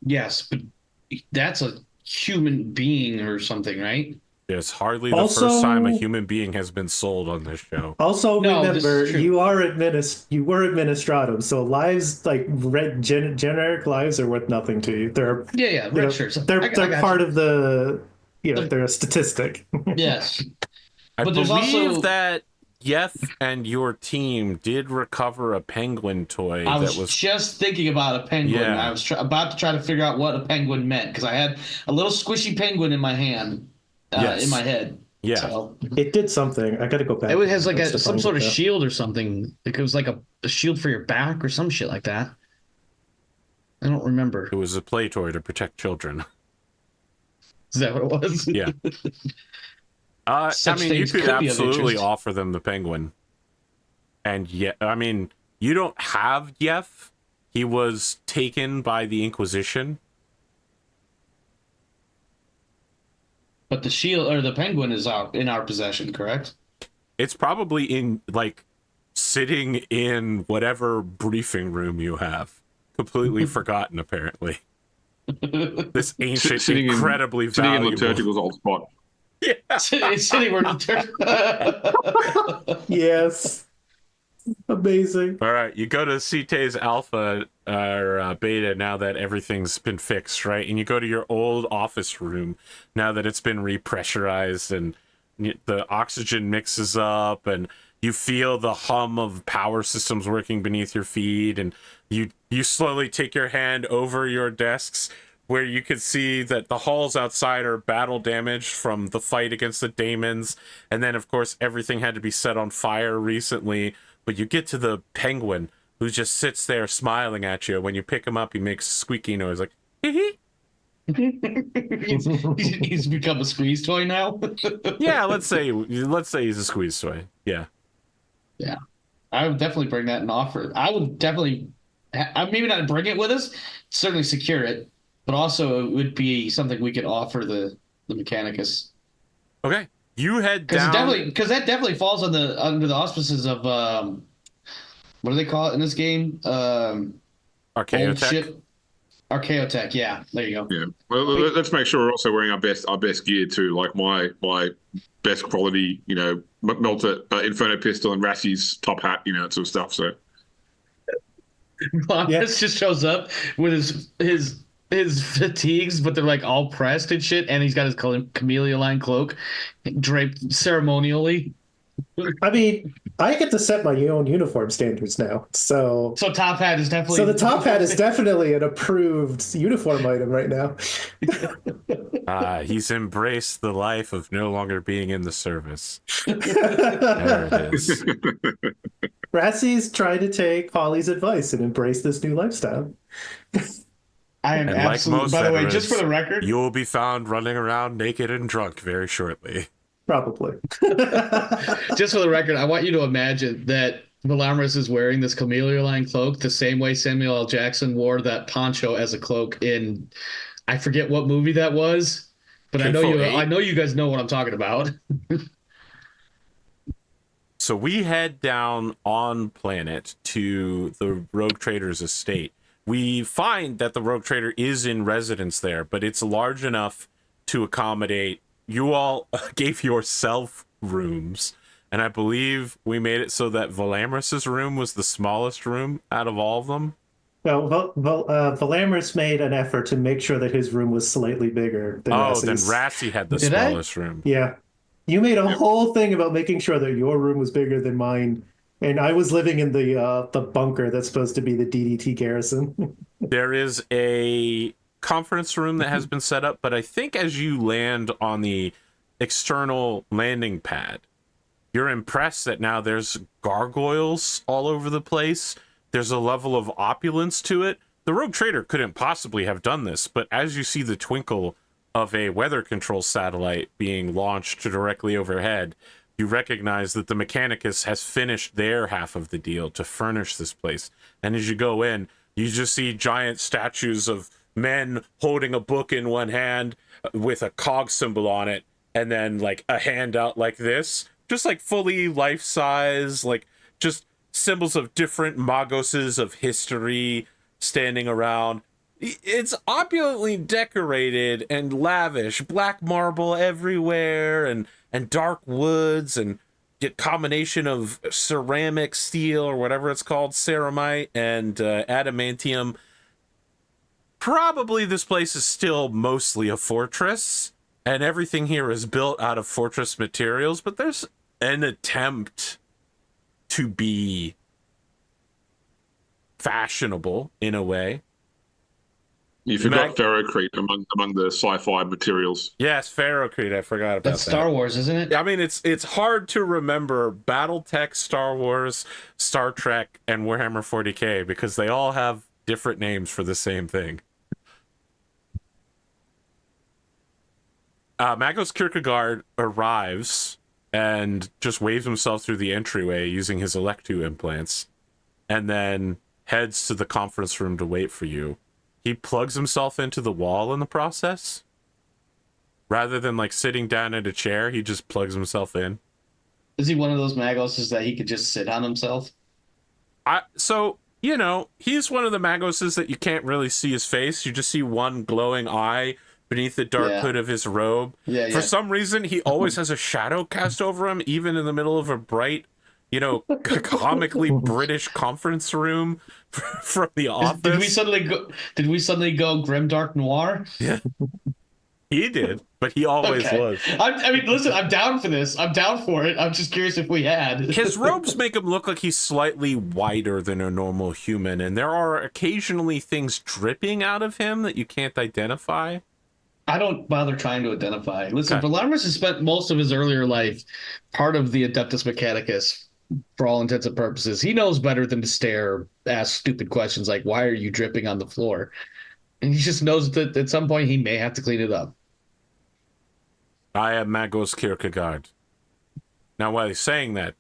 Yes, but that's a human being or something, right? It's hardly the first time a human being has been sold on this show. Also, remember, you were administratum, so lives like generic lives are worth nothing to you. They're red shirts. They're part of the they're a statistic. Yes, I but there's believe also that Yef and your team did recover a penguin toy. I was just thinking about a penguin. Yeah. I was about to try to figure out what a penguin meant because I had a little squishy penguin in my hand, in my head. Yeah, so. It did something. I got to go back. It has like some sort of shield or something. Like it was like a shield for your back or some shit like that. I don't remember. it was a play toy to protect children. Is that what it was? Yeah. I mean, you could absolutely offer them the penguin. And you don't have Yef. He was taken by the Inquisition. But the shield or the penguin is in our possession, correct? It's probably sitting in whatever briefing room you have. completely forgotten, apparently. This ancient, Sitting incredibly sitting in valuable. Liturgical's old spot. Yeah. It's sitting where Yes. Amazing. All right, you go to CT's alpha or beta now that everything's been fixed, right? And you go to your old office room now that it's been repressurized and the oxygen mixes up and you feel the hum of power systems working beneath your feet, and you slowly take your hand over your desks where you can see that the halls outside are battle damaged from the fight against the daemons, and then of course everything had to be set on fire recently. But you get to the penguin who just sits there smiling at you. When you pick him up, he makes a squeaky noise like hee hee. he's become a squeeze toy now. Yeah, let's say he's a squeeze toy. Yeah. Yeah, I would definitely bring that and offer. I would definitely, maybe not bring it with us, certainly secure it, but also it would be something we could offer the Mechanicus. Okay, you head down because that definitely falls under the auspices of what do they call it in this game? Archaeotech. Archaeotech. Yeah, there you go. Yeah. Well, let's make sure we're also wearing our best gear too. Like my best quality, melter Inferno pistol and Rassie's top hat, that sort of stuff. So. This just shows up with his fatigues, but they're like all pressed and shit, and he's got his camellia line cloak draped ceremonially. I mean, I get to set my own uniform standards now, so top hat is definitely. So the top hat is definitely an approved uniform item right now. He's embraced the life of no longer being in the service. There it is. Rassie's trying to take Holly's advice and embrace this new lifestyle. I am absolutely. By the way, just for the record, you will be found running around naked and drunk very shortly. Probably. Just for the record, I want you to imagine that Velamris is wearing this camellia line cloak the same way Samuel L. Jackson wore that poncho as a cloak in, I forget what movie that was, but I know you guys know what I'm talking about. So we head down on planet to the Rogue Trader's estate. We find that the Rogue Trader is in residence there, but it's large enough to accommodate. You all gave yourself rooms, and I believe we made it so that Velamris's room was the smallest room out of all of them. No, Velamris made an effort to make sure that his room was slightly bigger than Rassie's. Then Rassie had the smallest room. Yeah. You made a whole thing about making sure that your room was bigger than mine, and I was living in the bunker that's supposed to be the DDT garrison. There is a conference room that has been set up, but I think as you land on the external landing pad, you're impressed that now there's gargoyles all over the place. There's a level of opulence to it. The Rogue Trader couldn't possibly have done this, but as you see the twinkle of a weather control satellite being launched directly overhead, you recognize that the Mechanicus has finished their half of the deal to furnish this place. And as you go in, you just see giant statues of men holding a book in one hand with a cog symbol on it, and then like a hand out like this, just like fully life-size, like just symbols of different magoses of history standing around. It's opulently decorated and lavish, black marble everywhere, and dark woods, and a combination of ceramic, steel, or whatever it's called, ceramite, and adamantium. Probably this place is still mostly a fortress, and everything here is built out of fortress materials, but there's an attempt to be fashionable in a way. You forgot ferrocrete among the sci-fi materials. Yes, ferrocrete. I forgot about that. That's Star Wars, isn't it? I mean, it's hard to remember BattleTech, Star Wars, Star Trek, and Warhammer 40K because they all have different names for the same thing. Magos Kierkegaard arrives and just waves himself through the entryway using his Electu implants, and then heads to the conference room to wait for you. He plugs himself into the wall in the process. Rather than like sitting down at a chair, he just plugs himself in. Is he one of those Magoses that he could just sit on himself? So you know, he's one of the Magoses that you can't really see his face. You just see one glowing eye beneath the dark hood of his robe. For some reason, he always has a shadow cast over him, even in the middle of a bright, you know, comically British conference room from The Office. Did we suddenly go grimdark noir? Yeah. He did, but he always was. I mean, listen, I'm down for this. I'm down for it. I'm just curious if we had. His robes make him look like he's slightly wider than a normal human, and there are occasionally things dripping out of him that you can't identify. I don't bother trying to identify. Listen, Velamris has spent most of his earlier life part of the Adeptus Mechanicus for all intents and purposes. He knows better than to stare, ask stupid questions like, why are you dripping on the floor? And he just knows that at some point he may have to clean it up. I am Magos Kierkegaard. Now, while he's saying that,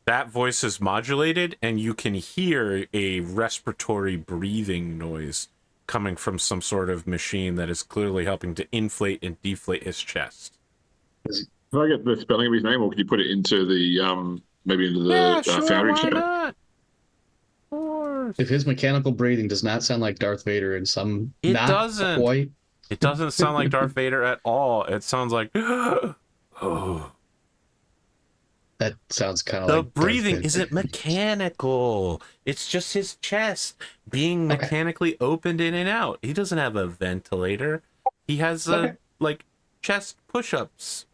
that voice is modulated, and you can hear a respiratory breathing noise coming from some sort of machine that is clearly helping to inflate and deflate his chest. Can I get the spelling of his name, or could you put it into the maybe into the Foundry chat? If his mechanical breathing does not sound like Darth Vader in some It doesn't sound like Darth Vader at all. It sounds like oh. That sounds kind of the like breathing isn't mechanical. It's just his chest being mechanically opened in and out. He doesn't have a ventilator. He has like chest push-ups.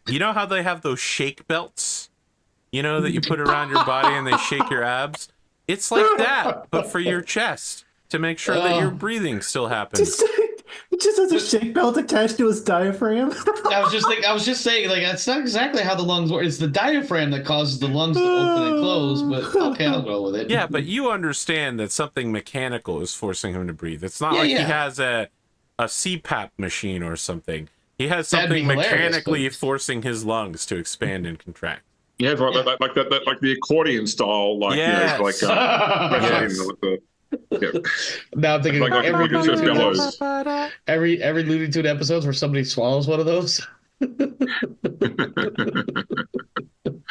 You know how they have those shake belts? You know, that you put around your body and they shake your abs? It's like that, but for your chest, to make sure that your breathing still happens. It just has a shake belt attached to his diaphragm. I was just saying, like, that's not exactly how the lungs work. It's the diaphragm that causes the lungs to open and close, but okay, I'll go with it. Yeah, but you understand that something mechanical is forcing him to breathe. It's not he has a CPAP machine or something. He has something mechanically forcing his lungs to expand and contract. Yeah, like the accordion style, like yes. you know, like Now I'm thinking like every Looney Tune episodes where somebody swallows one of those.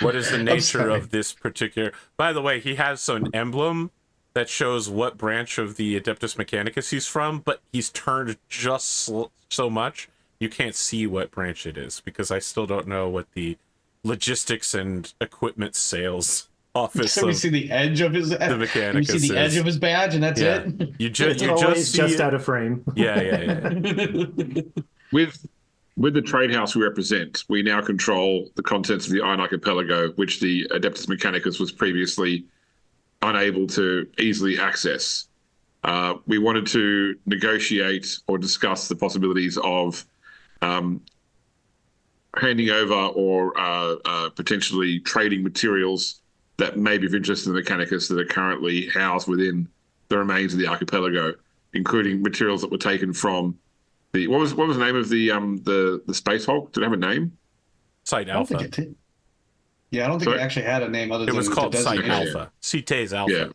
What is the nature of this particular? By the way, he has an emblem that shows what branch of the Adeptus Mechanicus he's from, but he's turned just so much you can't see what branch it is, because I still don't know what the logistics and equipment sales office. So we see the edge of his Mechanicus. You see the edge of his badge, and that's it. You just see out of frame. Yeah. With the trade house we represent, we now control the contents of the Iron Archipelago, which the Adeptus Mechanicus was previously unable to easily access. We wanted to negotiate or discuss the possibilities of handing over or potentially trading materials that may be of interest to the Mechanicus that are currently housed within the remains of the archipelago, including materials that were taken from the what was the name of the Space Hulk? Did it have a name? Site Alpha. I don't think it actually had a name other than it was called Site Yeah. Alpha. CT's Alpha.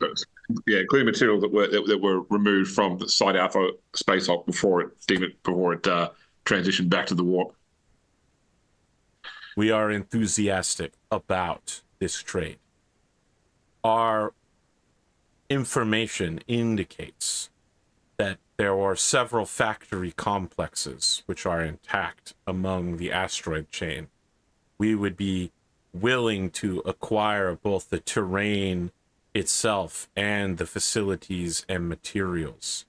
Yeah, including materials that were removed from the Site Alpha Space Hulk before it transitioned back to the warp. We are enthusiastic about this trade. Our information indicates that there are several factory complexes which are intact among the asteroid chain. We would be willing to acquire both the terrain itself and the facilities and materials.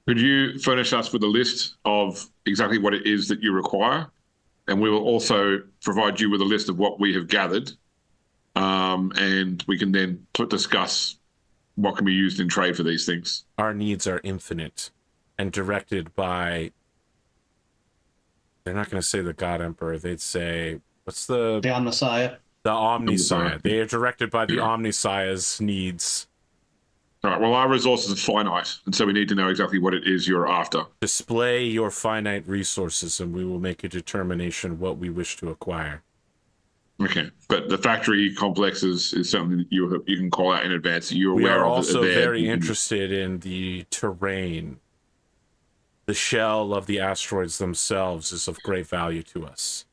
Could you furnish us with a list of exactly what it is that you require? And we will also provide you with a list of what we have gathered. And we can then discuss what can be used in trade for these things. Our needs are infinite and directed by, they're not going to say the God Emperor, they'd say, what's the Omnissiah? The Omnissiah. They are directed by the Omnissiah's needs. All right, well, our resources are finite, and so we need to know exactly what it is you're after. Display your finite resources, and we will make a determination what we wish to acquire. Okay, but the factory complex is something that you can call out in advance. You're we aware are of. Also very interested in the terrain. The shell of the asteroids themselves is of great value to us.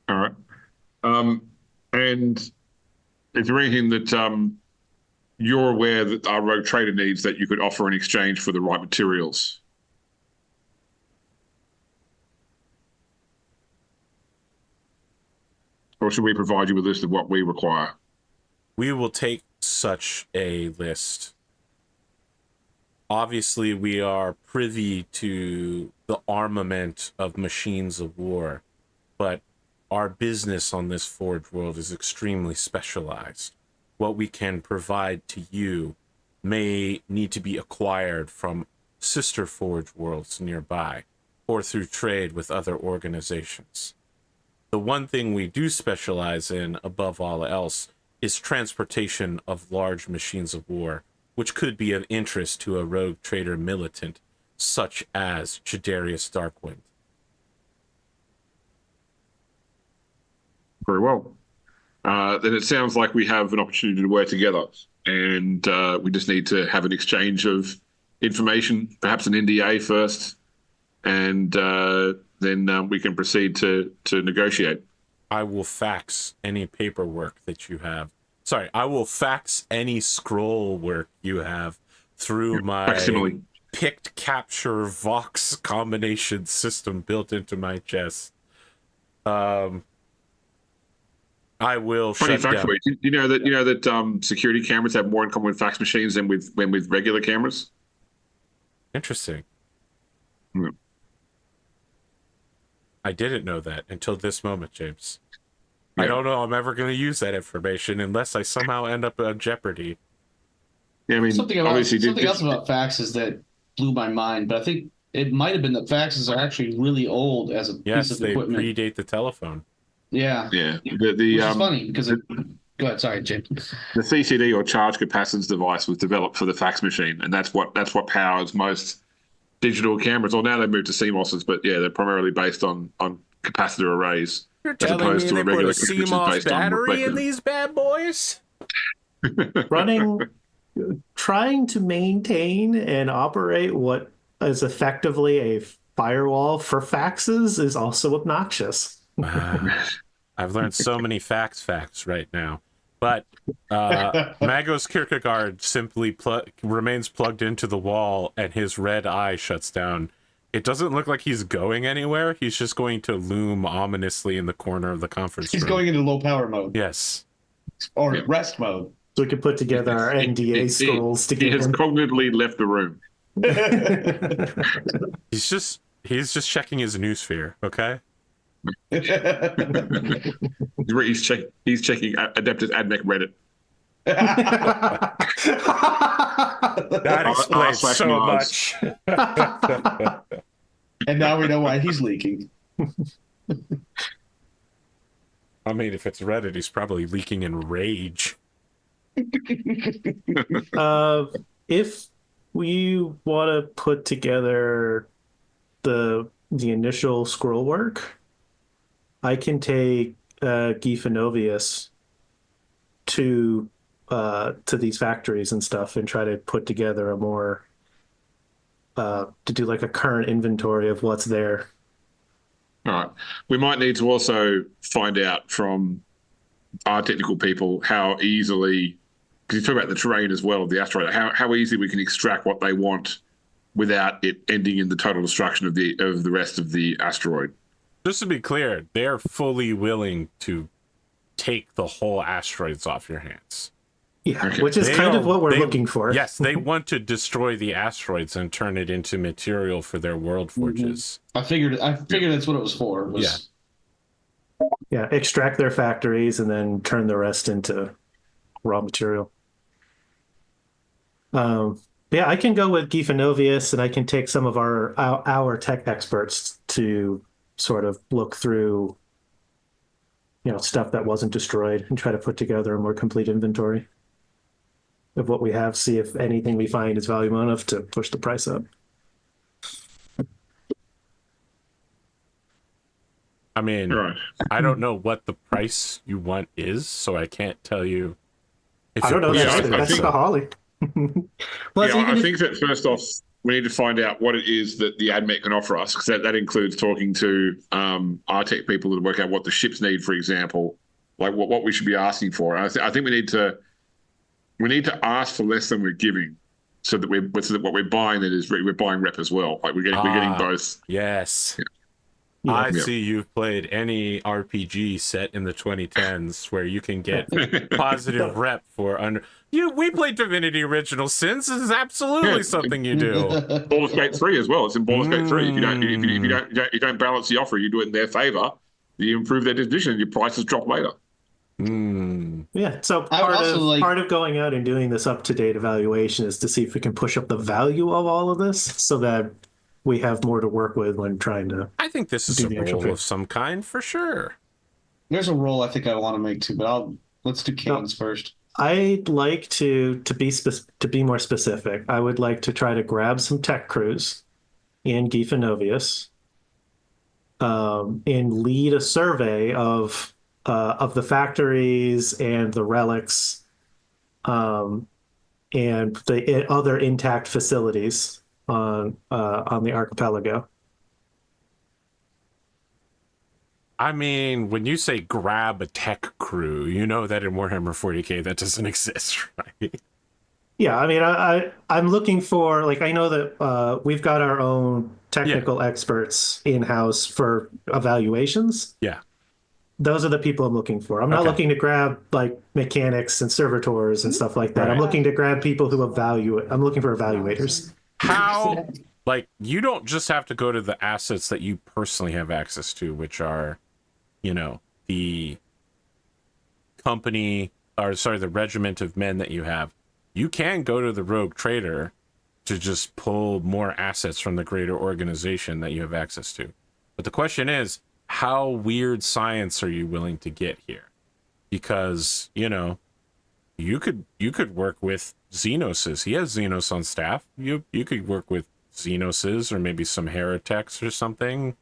All right. And is there anything that you're aware that our rogue trader needs that you could offer in exchange for the right materials? Or should we provide you with a list of what we require? We will take such a list. Obviously, we are privy to the armament of machines of war, but our business on this Forge world is extremely specialized. What we can provide to you may need to be acquired from sister Forge worlds nearby, or through trade with other organizations. The one thing we do specialize in, above all else, is transportation of large machines of war, which could be of interest to a rogue trader militant, such as Chaderius Darkwind. Very well. Then it sounds like we have an opportunity to work together, and we just need to have an exchange of information, perhaps an NDA first, and then we can proceed to negotiate. I will fax any paperwork that you have. Sorry, I will fax any scroll work you have through my Facsimile. picked capture Vox combination system built into my chest. I will Funny shut fact down. for you. You know that security cameras have more in common with fax machines than with regular cameras. Interesting. Yeah. I didn't know that until this moment, James. Yeah. I don't know I'm ever going to use that information unless I somehow end up on Jeopardy. Yeah, I mean, Something obviously, else about faxes that blew my mind, but I think it might have been that faxes are actually really old as a Yes, piece of they equipment. predate the telephone. Yeah. Yeah, Which is funny because go ahead, sorry, Jim. the CCD or charge capacitance device was developed for the fax machine, and that's what powers most digital cameras. Well, now they've moved to CMOSs, but yeah, they're primarily based on capacitor arrays. You're As telling me opposed to they a put a regular computer, which is CMOS based on battery in reflectors. these bad boys? Trying to maintain and operate what is effectively a firewall for faxes is also obnoxious. I've learned so many facts right now. But Magos Kierkegaard simply remains plugged into the wall, and his red eye shuts down. It doesn't look like he's going anywhere. He's just going to loom ominously in the corner of the conference room. He's going into low power mode. Yes. Or rest mode. So we can put together our NDA scrolls to He get has him. cognitively left the room. He's just checking his noosphere, okay? He's checking Adeptus Admech Reddit. That explains so much. And now we know why he's leaking. I mean, if it's Reddit, he's probably leaking in rage. If we want to put together the initial scroll work, I can take Giefenovius to these factories and stuff and try to put together a more to do like a current inventory of what's there. All right. We might need to also find out from our technical people how easily, because you talk about the terrain as well of the asteroid, how easily we can extract what they want without it ending in the total destruction of the rest of the asteroid. Just to be clear, they're fully willing to take the whole asteroids off your hands. Yeah, Okay. which is kind of what we're looking for. Yes, they want to destroy the asteroids and turn it into material for their world forges. I figured that's what it was for. Yeah, extract their factories and then turn the rest into raw material. Yeah, I can go with Giefenovius, and I can take some of our tech experts to sort of look through, stuff that wasn't destroyed and try to put together a more complete inventory of what we have, see if anything we find is valuable enough to push the price up. I mean, Right. I don't know what the price you want is, so I can't tell you. I don't know. Yeah, That's the Holly. Plus, Yeah, even I if- think that first off, we need to find out what it is that the AdMech can offer us, because that includes talking to our tech people to work out what the ships need, for example, like what we should be asking for. And I think we need to ask for less than we're giving, so that what we're buying we're buying rep as well. Like we're getting both. Yes. Yeah. I see you've played any RPG set in the 2010s where you can get positive rep for under. We played Divinity Original Sins. This is absolutely something you do. Baldur's Gate 3 as well. It's in Baldur's Gate 3. If you don't balance the offer, you do it in their favor. You improve their position, your prices drop later. Yeah, so part of going out and doing this up-to-date evaluation is to see if we can push up the value of all of this so that we have more to work with when trying to. I think this is a role of some kind for sure. There's a role I think I want to make too, but let's do Kane's first. I'd like to be more specific. I would like to try to grab some tech crews in Geefanovius and lead a survey of the factories and the relics and the other intact facilities on the archipelago. I mean, when you say grab a tech crew, you know that in Warhammer 40K that doesn't exist, right? Yeah, I mean, I'm looking for, like, I know that we've got our own technical experts in-house for evaluations. Yeah. Those are the people I'm looking for. I'm not looking to grab, like, mechanics and servitors and stuff like that. Right. I'm looking to grab people who evaluate. I'm looking for evaluators. How, like, you don't just have to go to the assets that you personally have access to, which are, the company, the regiment of men that you have. You can go to the rogue trader to just pull more assets from the greater organization that you have access to. But the question is, how weird science are you willing to get here? Because, you could work with Xenoses. He has Xenos on staff. You could work with Xenoses or maybe some heretics or something.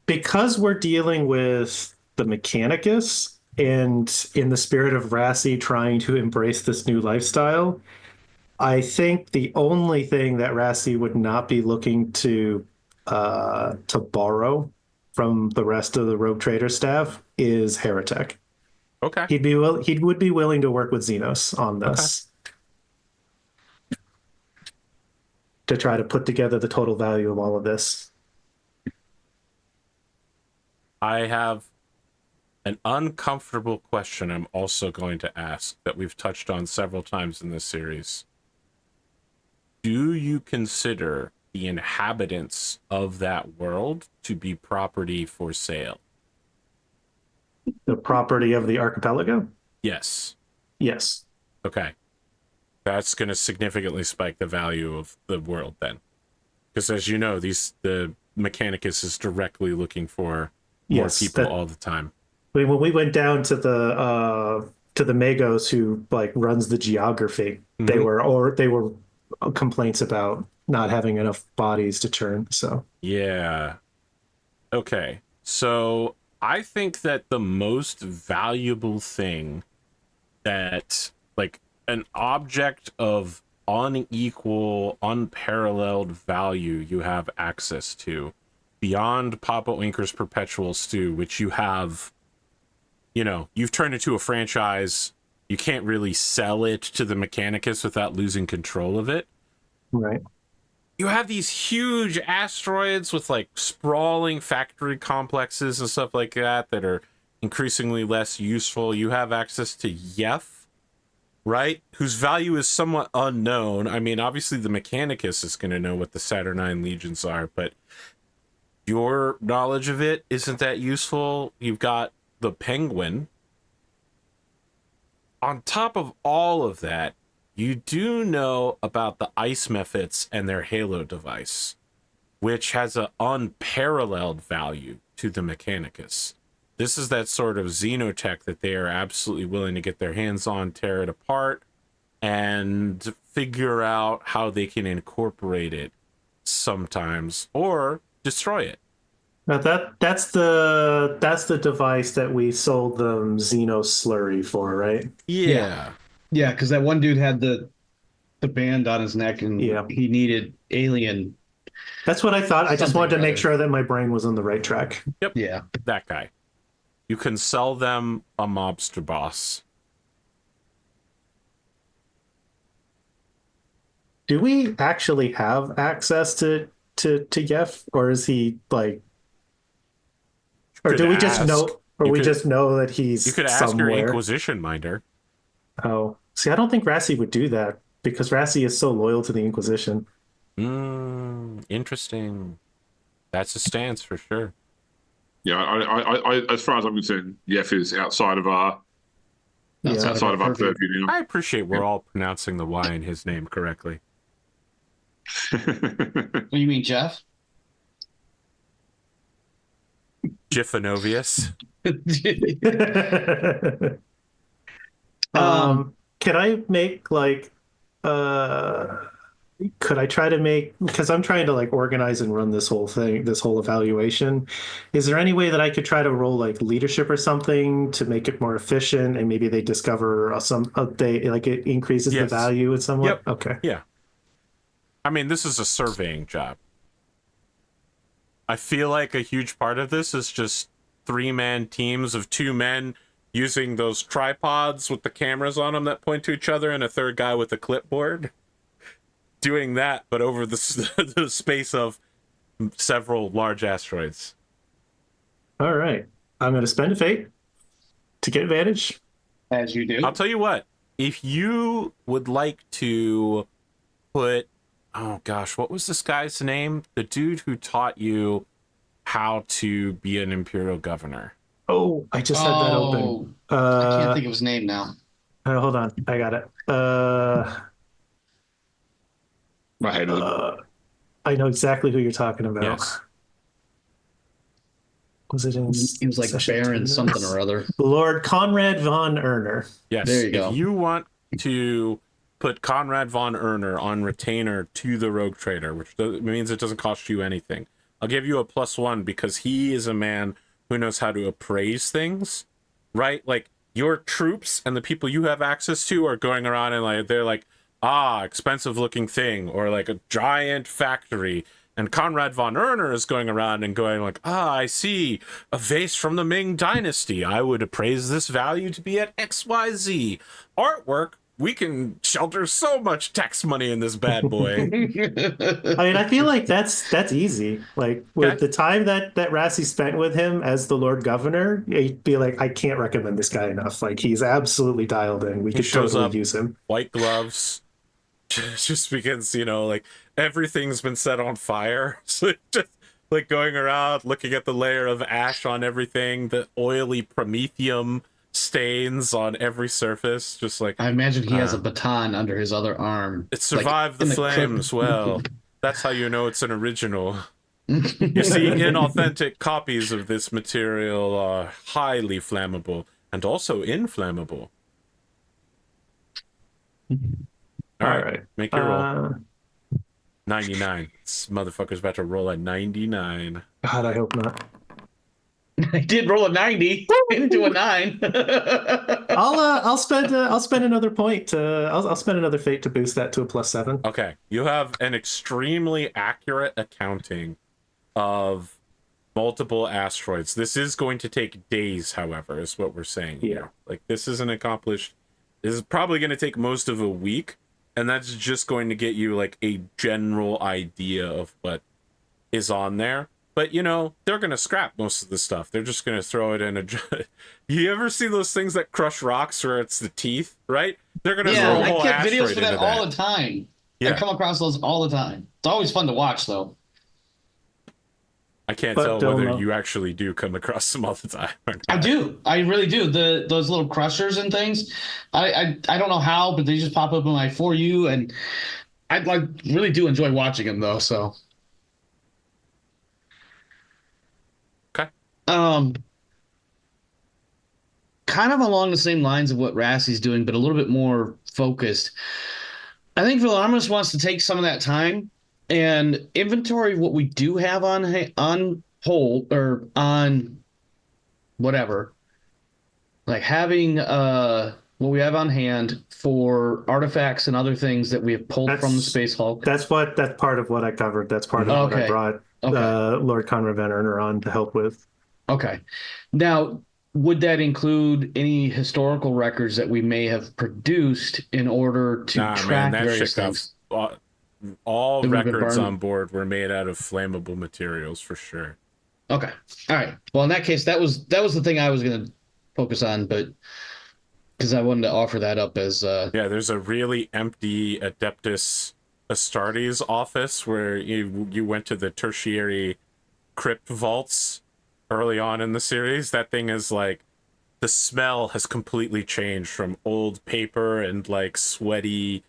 Because we're dealing with the Mechanicus and in the spirit of Rassie trying to embrace this new lifestyle, I think the only thing that Rassie would not be looking to borrow from the rest of the Rogue Trader staff is Heretic. Okay. He would be willing to work with Xenos on this to try to put together the total value of all of this. I have an uncomfortable question I'm also going to ask that we've touched on several times in this series. Do you consider the inhabitants of that world to be property for sale? The property of the archipelago? Yes. Yes. Okay. That's going to significantly spike the value of the world then. Because as you know, the Mechanicus is directly looking for more people all the time. When we went down to the Magos who like runs the geography, they were complaints about not having enough bodies to turn. So yeah. Okay. So I think that the most valuable thing that, like, an object of unequal, unparalleled value you have access to beyond Papa Winker's Perpetual Stew, which you have, you've turned into a franchise. You can't really sell it to the Mechanicus without losing control of it. Right. You have these huge asteroids with like sprawling factory complexes and stuff like that are increasingly less useful. You have access to Yef, right? Whose value is somewhat unknown. I mean, obviously the Mechanicus is going to know what the Saturnine legions are, but your knowledge of it isn't that useful. You've got the Penguin. On top of all of that, you do know about the Ice Mephits and their Halo device, which has an unparalleled value to the Mechanicus. This is that sort of xenotech that they are absolutely willing to get their hands on, tear it apart, and figure out how they can incorporate it sometimes, or destroy it. Now that's the device that we sold them Xeno slurry for, right? Yeah. Yeah, because that one dude had the the band on his neck, and Yeah. he needed alien. That's what I thought. I just Something wanted to or make other. sure that my brain was on the right track. Yeah. That guy. You can sell them a mobster boss. Do we actually have access to Yef, or is he like, or Could do we just ask. know, or You we could- just know that he's You could ask somewhere? your Inquisition minder. Oh, see, I don't think Rassie would do that because Rassie is so loyal to the Inquisition. Interesting. That's a stance for sure. Yeah, I as far as I'm concerned, Yef is outside of our outside of our purview now. I appreciate we're all pronouncing the Y in his name correctly. What do you mean, Jeff? Jiffanovius. Can I make like could I try to make, because I'm trying to like organize and run this whole thing, this whole evaluation. Is there any way that I could try to roll like leadership or something to make it more efficient, and maybe they discover some update, like it increases the Yes. value in some way? Yep. Okay. Yeah. I mean, this is a surveying job. I feel like a huge part of this is just 3-man teams of 2 men using those tripods with the cameras on them that point to each other, and a third guy with a clipboard. Doing that, but over the space of several large asteroids. All right. I'm going to spend a fate to get advantage. As you do. I'll tell you what, if you would like to put, oh gosh, what was this guy's name? The dude who taught you how to be an Imperial governor. Oh, I just had that open. I can't think of his name now. Hold on. I got it. I hated it. I know exactly who you're talking about. Yes. Was it in? He was like session Baron 2 something notes? or other. Lord Conrad von Erner. Yes. There you go. If you want to put Conrad von Erner on retainer to the Rogue Trader, which means it doesn't cost you anything, I'll give you a +1 because he is a man who knows how to appraise things, right? Like, your troops and the people you have access to are going around and like they're like, expensive looking thing, or like a giant factory. And Conrad von Erner is going around and going like, I see a vase from the Ming Dynasty. I would appraise this value to be at XYZ. Artwork, we can shelter so much tax money in this bad boy. I mean, I feel like that's easy. Like with the time that Rassie spent with him as the Lord Governor, he'd be like, I can't recommend this guy enough. Like he's absolutely dialed in. We could shows totally up, use him. White gloves. Just begins, like everything's been set on fire. So just like going around looking at the layer of ash on everything, the oily promethium stains on every surface, just like I imagine he has a baton under his other arm. it survived the flames. Well, that's how you know it's an original. You see, inauthentic copies of this material are highly flammable and also inflammable. All right, make your roll. 99. This motherfucker's about to roll a 99. God, I hope not. I did roll a 90 into a 9. I'll spend another point to I'll spend another fate to boost that to a +7. Okay, you have an extremely accurate accounting of multiple asteroids. This is going to take days, however, is what we're saying here. Like, this isn't accomplished. This is probably going to take most of a week, and that's just going to get you like a general idea of what is on there. But, they're going to scrap most of the stuff. They're just going to throw it in a... You ever see those things that crush rocks where it's the teeth, right? They're going to throw a whole I get asteroid videos for that into all the time. Yeah. I come across those all the time. It's always fun to watch, though. I can't But tell don't whether know. you actually do come across them all the time or not. I do. I really do. Those little crushers and things. I don't know how, but they just pop up in my For You, and I really do enjoy watching them, though, so... Okay. Kind of along the same lines of what Rassie's doing, but a little bit more focused. I think Velamris wants to take some of that time and inventory what we do have on hold or on whatever. Like having one on hand for artifacts and other things that we have pulled from the Space Hulk. That's part of what I covered. That's part of what I brought Lord Conrad Van Erner on to help with. Okay. Now, would that include any historical records that we may have produced in order to track various things? All records on board were made out of flammable materials for sure. Okay. All right. Well, in that case, that was the thing I was going to focus on, but because I wanted to offer that up as there's a really empty Adeptus Astartes office where you went to the tertiary crypt vaults early on in the series. That thing is like, the smell has completely changed from old paper and like sweaty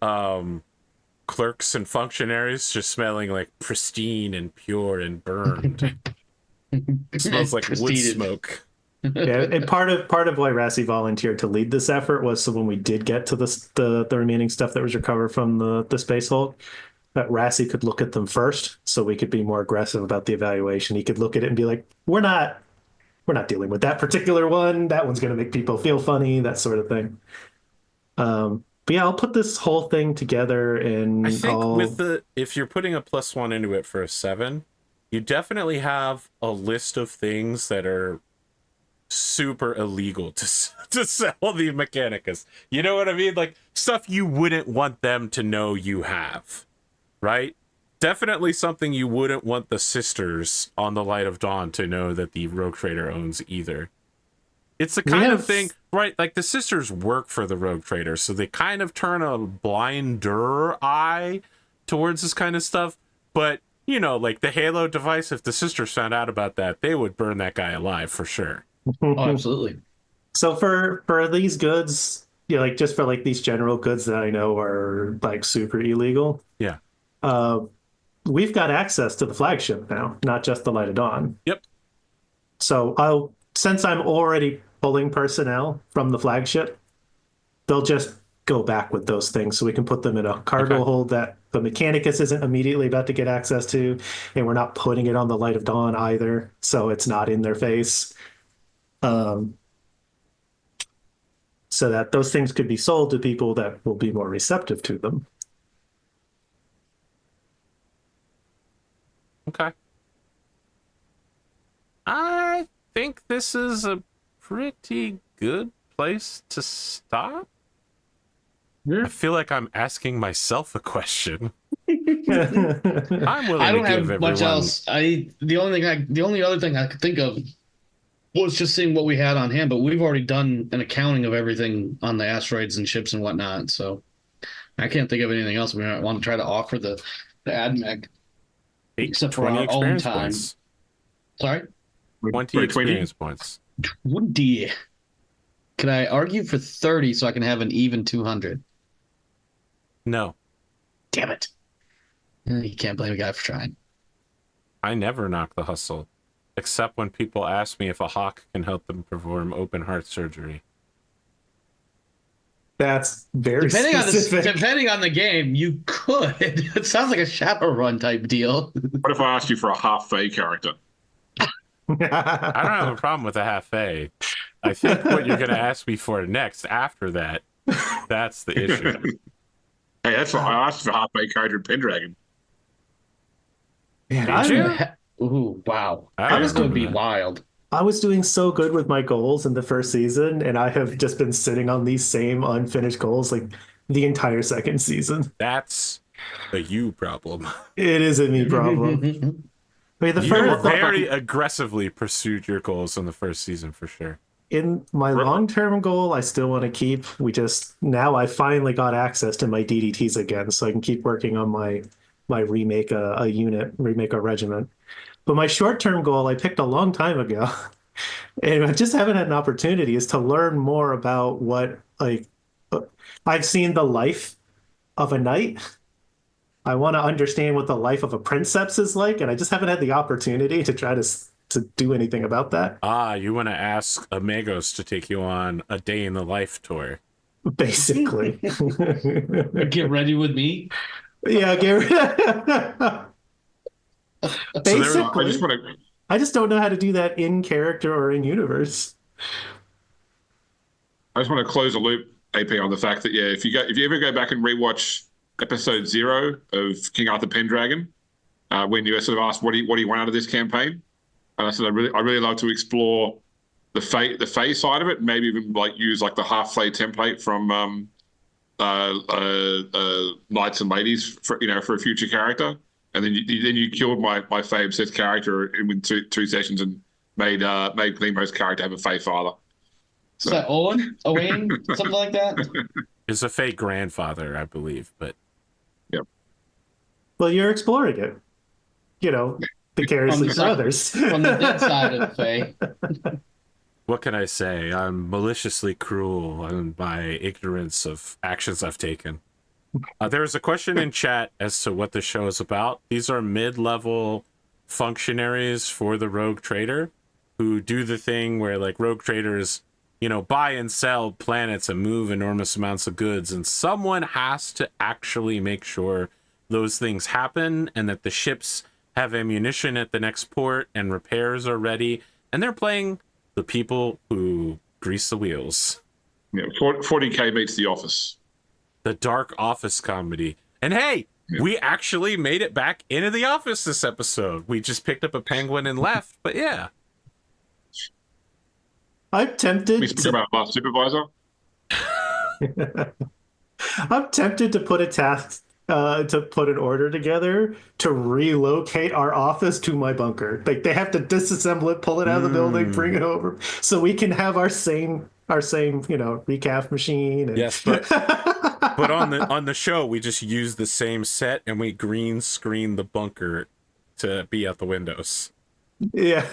clerks and functionaries just smelling like pristine and pure and burned. It smells like wood smoke. Yeah, and part of why Rassie volunteered to lead this effort was so when we did get to the remaining stuff that was recovered from the Space Hulk, that Rassie could look at them first, so we could be more aggressive about the evaluation. He could look at it and be like, "We're not dealing with that particular one. That one's going to make people feel funny," that sort of thing. But yeah, I'll put this whole thing together, and I think if you're putting a +1 into it for a 7, you definitely have a list of things that are super illegal to sell the Mechanicus. You know what I mean? Like stuff you wouldn't want them to know you have, right? Definitely something you wouldn't want the sisters on the Light of Dawn to know that the Rogue Trader owns either. It's the kind of thing, right? Like the sisters work for the Rogue Trader, so they kind of turn a blinder eye towards this kind of stuff. But, you know, like the Halo device, if the sisters found out about that, they would burn that guy alive for sure. Oh, absolutely. So for these goods, like just for like these general goods that I know are like super illegal. Yeah. We've got access to the flagship now, not just the Light of Dawn. Yep. So since I'm already pulling personnel from the flagship, they'll just go back with those things so we can put them in a cargo hold that the Mechanicus isn't immediately about to get access to, and we're not putting it on the Light of Dawn either, so it's not in their face. So that those things could be sold to people that will be more receptive to them. Okay. I think this is a pretty good place to stop. Yeah. I feel like I'm asking myself a question. I'm willing I don't to have give much everyone... else. The only other thing I could think of was just seeing what we had on hand, but we've already done an accounting of everything on the asteroids and ships and whatnot. So I can't think of anything else we might want to try to offer the AdMech, except for our own time. Points. Sorry? 20 experience points. 20. Can I argue for 30 so I can have an even 200? No. Damn it. You can't blame a guy for trying. I never knock the hustle, except when people ask me if a hawk can help them perform open heart surgery. That's very specific. Depending on the game, you could. It sounds like a Shadowrun type deal. What if I asked you for a half-Fae character? I don't have a problem with a half-Fae. I think what you're going to ask me for next after that, that's the issue. Hey, that's what I asked for half-Fae character in Pendragon. Ooh, wow. That was going to be wild. I was doing so good with my goals in the first season, and I have just been sitting on these same unfinished goals like the entire second season. That's a you problem. It is a me problem. I mean, very aggressively pursued your goals in the first season for sure. In my long-term goal, I still want to keep. Now I finally got access to my DDTs again, so I can keep working on my remake a unit, remake a regiment. But my short-term goal I picked a long time ago, and I just haven't had an opportunity, is to learn more about what, like, I've seen the life of a knight. I want to understand what the life of a princeps is like, and I just haven't had the opportunity to try to do anything about that. You want to ask Amigos to take you on a day in the life tour. Basically. Get ready with me? Yeah, basically. So I just don't know how to do that in character or in universe. I just want to close the loop, AP, on the fact that if you ever go back and rewatch episode 0 of King Arthur Pendragon, when you were sort of asked what do you want out of this campaign, and I said I really love to explore the Fey side of it, maybe even like use like the half Fey template from Knights and Ladies for a future character, and then you killed my Fey obsessed character in two sessions and made Gleamo's character have a Fey father. So. Is that Owen, something like that? Is a Fey grandfather, I believe, but yeah. Well, you're exploring it. Vicariously for others. From the dead side of the Fey. What can I say? I'm maliciously cruel in my ignorance of actions I've taken. There was a question in chat as to what the show is about. These are mid-level functionaries for the Rogue Trader who do the thing where, like, Rogue Traders, buy and sell planets and move enormous amounts of goods, and someone has to actually make sure those things happen and that the ships have ammunition at the next port and repairs are ready, and they're playing the people who grease the wheels. Yeah, 40K meets The Office. The dark office comedy. And hey, we actually made it back into the office this episode. We just picked up a penguin and left, but yeah. I'm tempted. We spoke about our supervisor. I'm tempted to put a task, to put an order together to relocate our office to my bunker. Like they have to disassemble it, pull it out of the building, bring it over, so we can have our same recap machine. And... Yes, but on the show we just use the same set and we green screen the bunker to be out the windows. Yeah.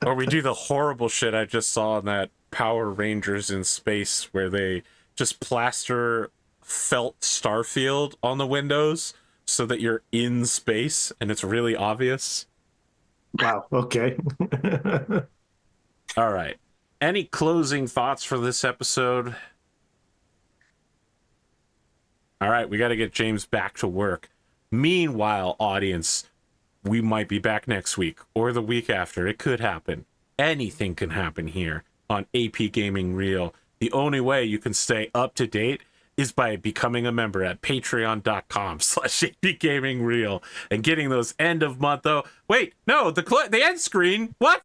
Or we do the horrible shit I just saw in that Power Rangers in Space where they just plaster felt starfield on the windows so that you're in space and it's really obvious. Wow. Okay. All right. Any closing thoughts for this episode? All right, we got to get James back to work. Meanwhile, audience, we might be back next week or the week after. It could happen. Anything can happen here on AP Gaming Real. The only way you can stay up to date is by becoming a member at patreon.com/APGamingREAL and getting those end of month. Oh, wait, no, the end screen. What?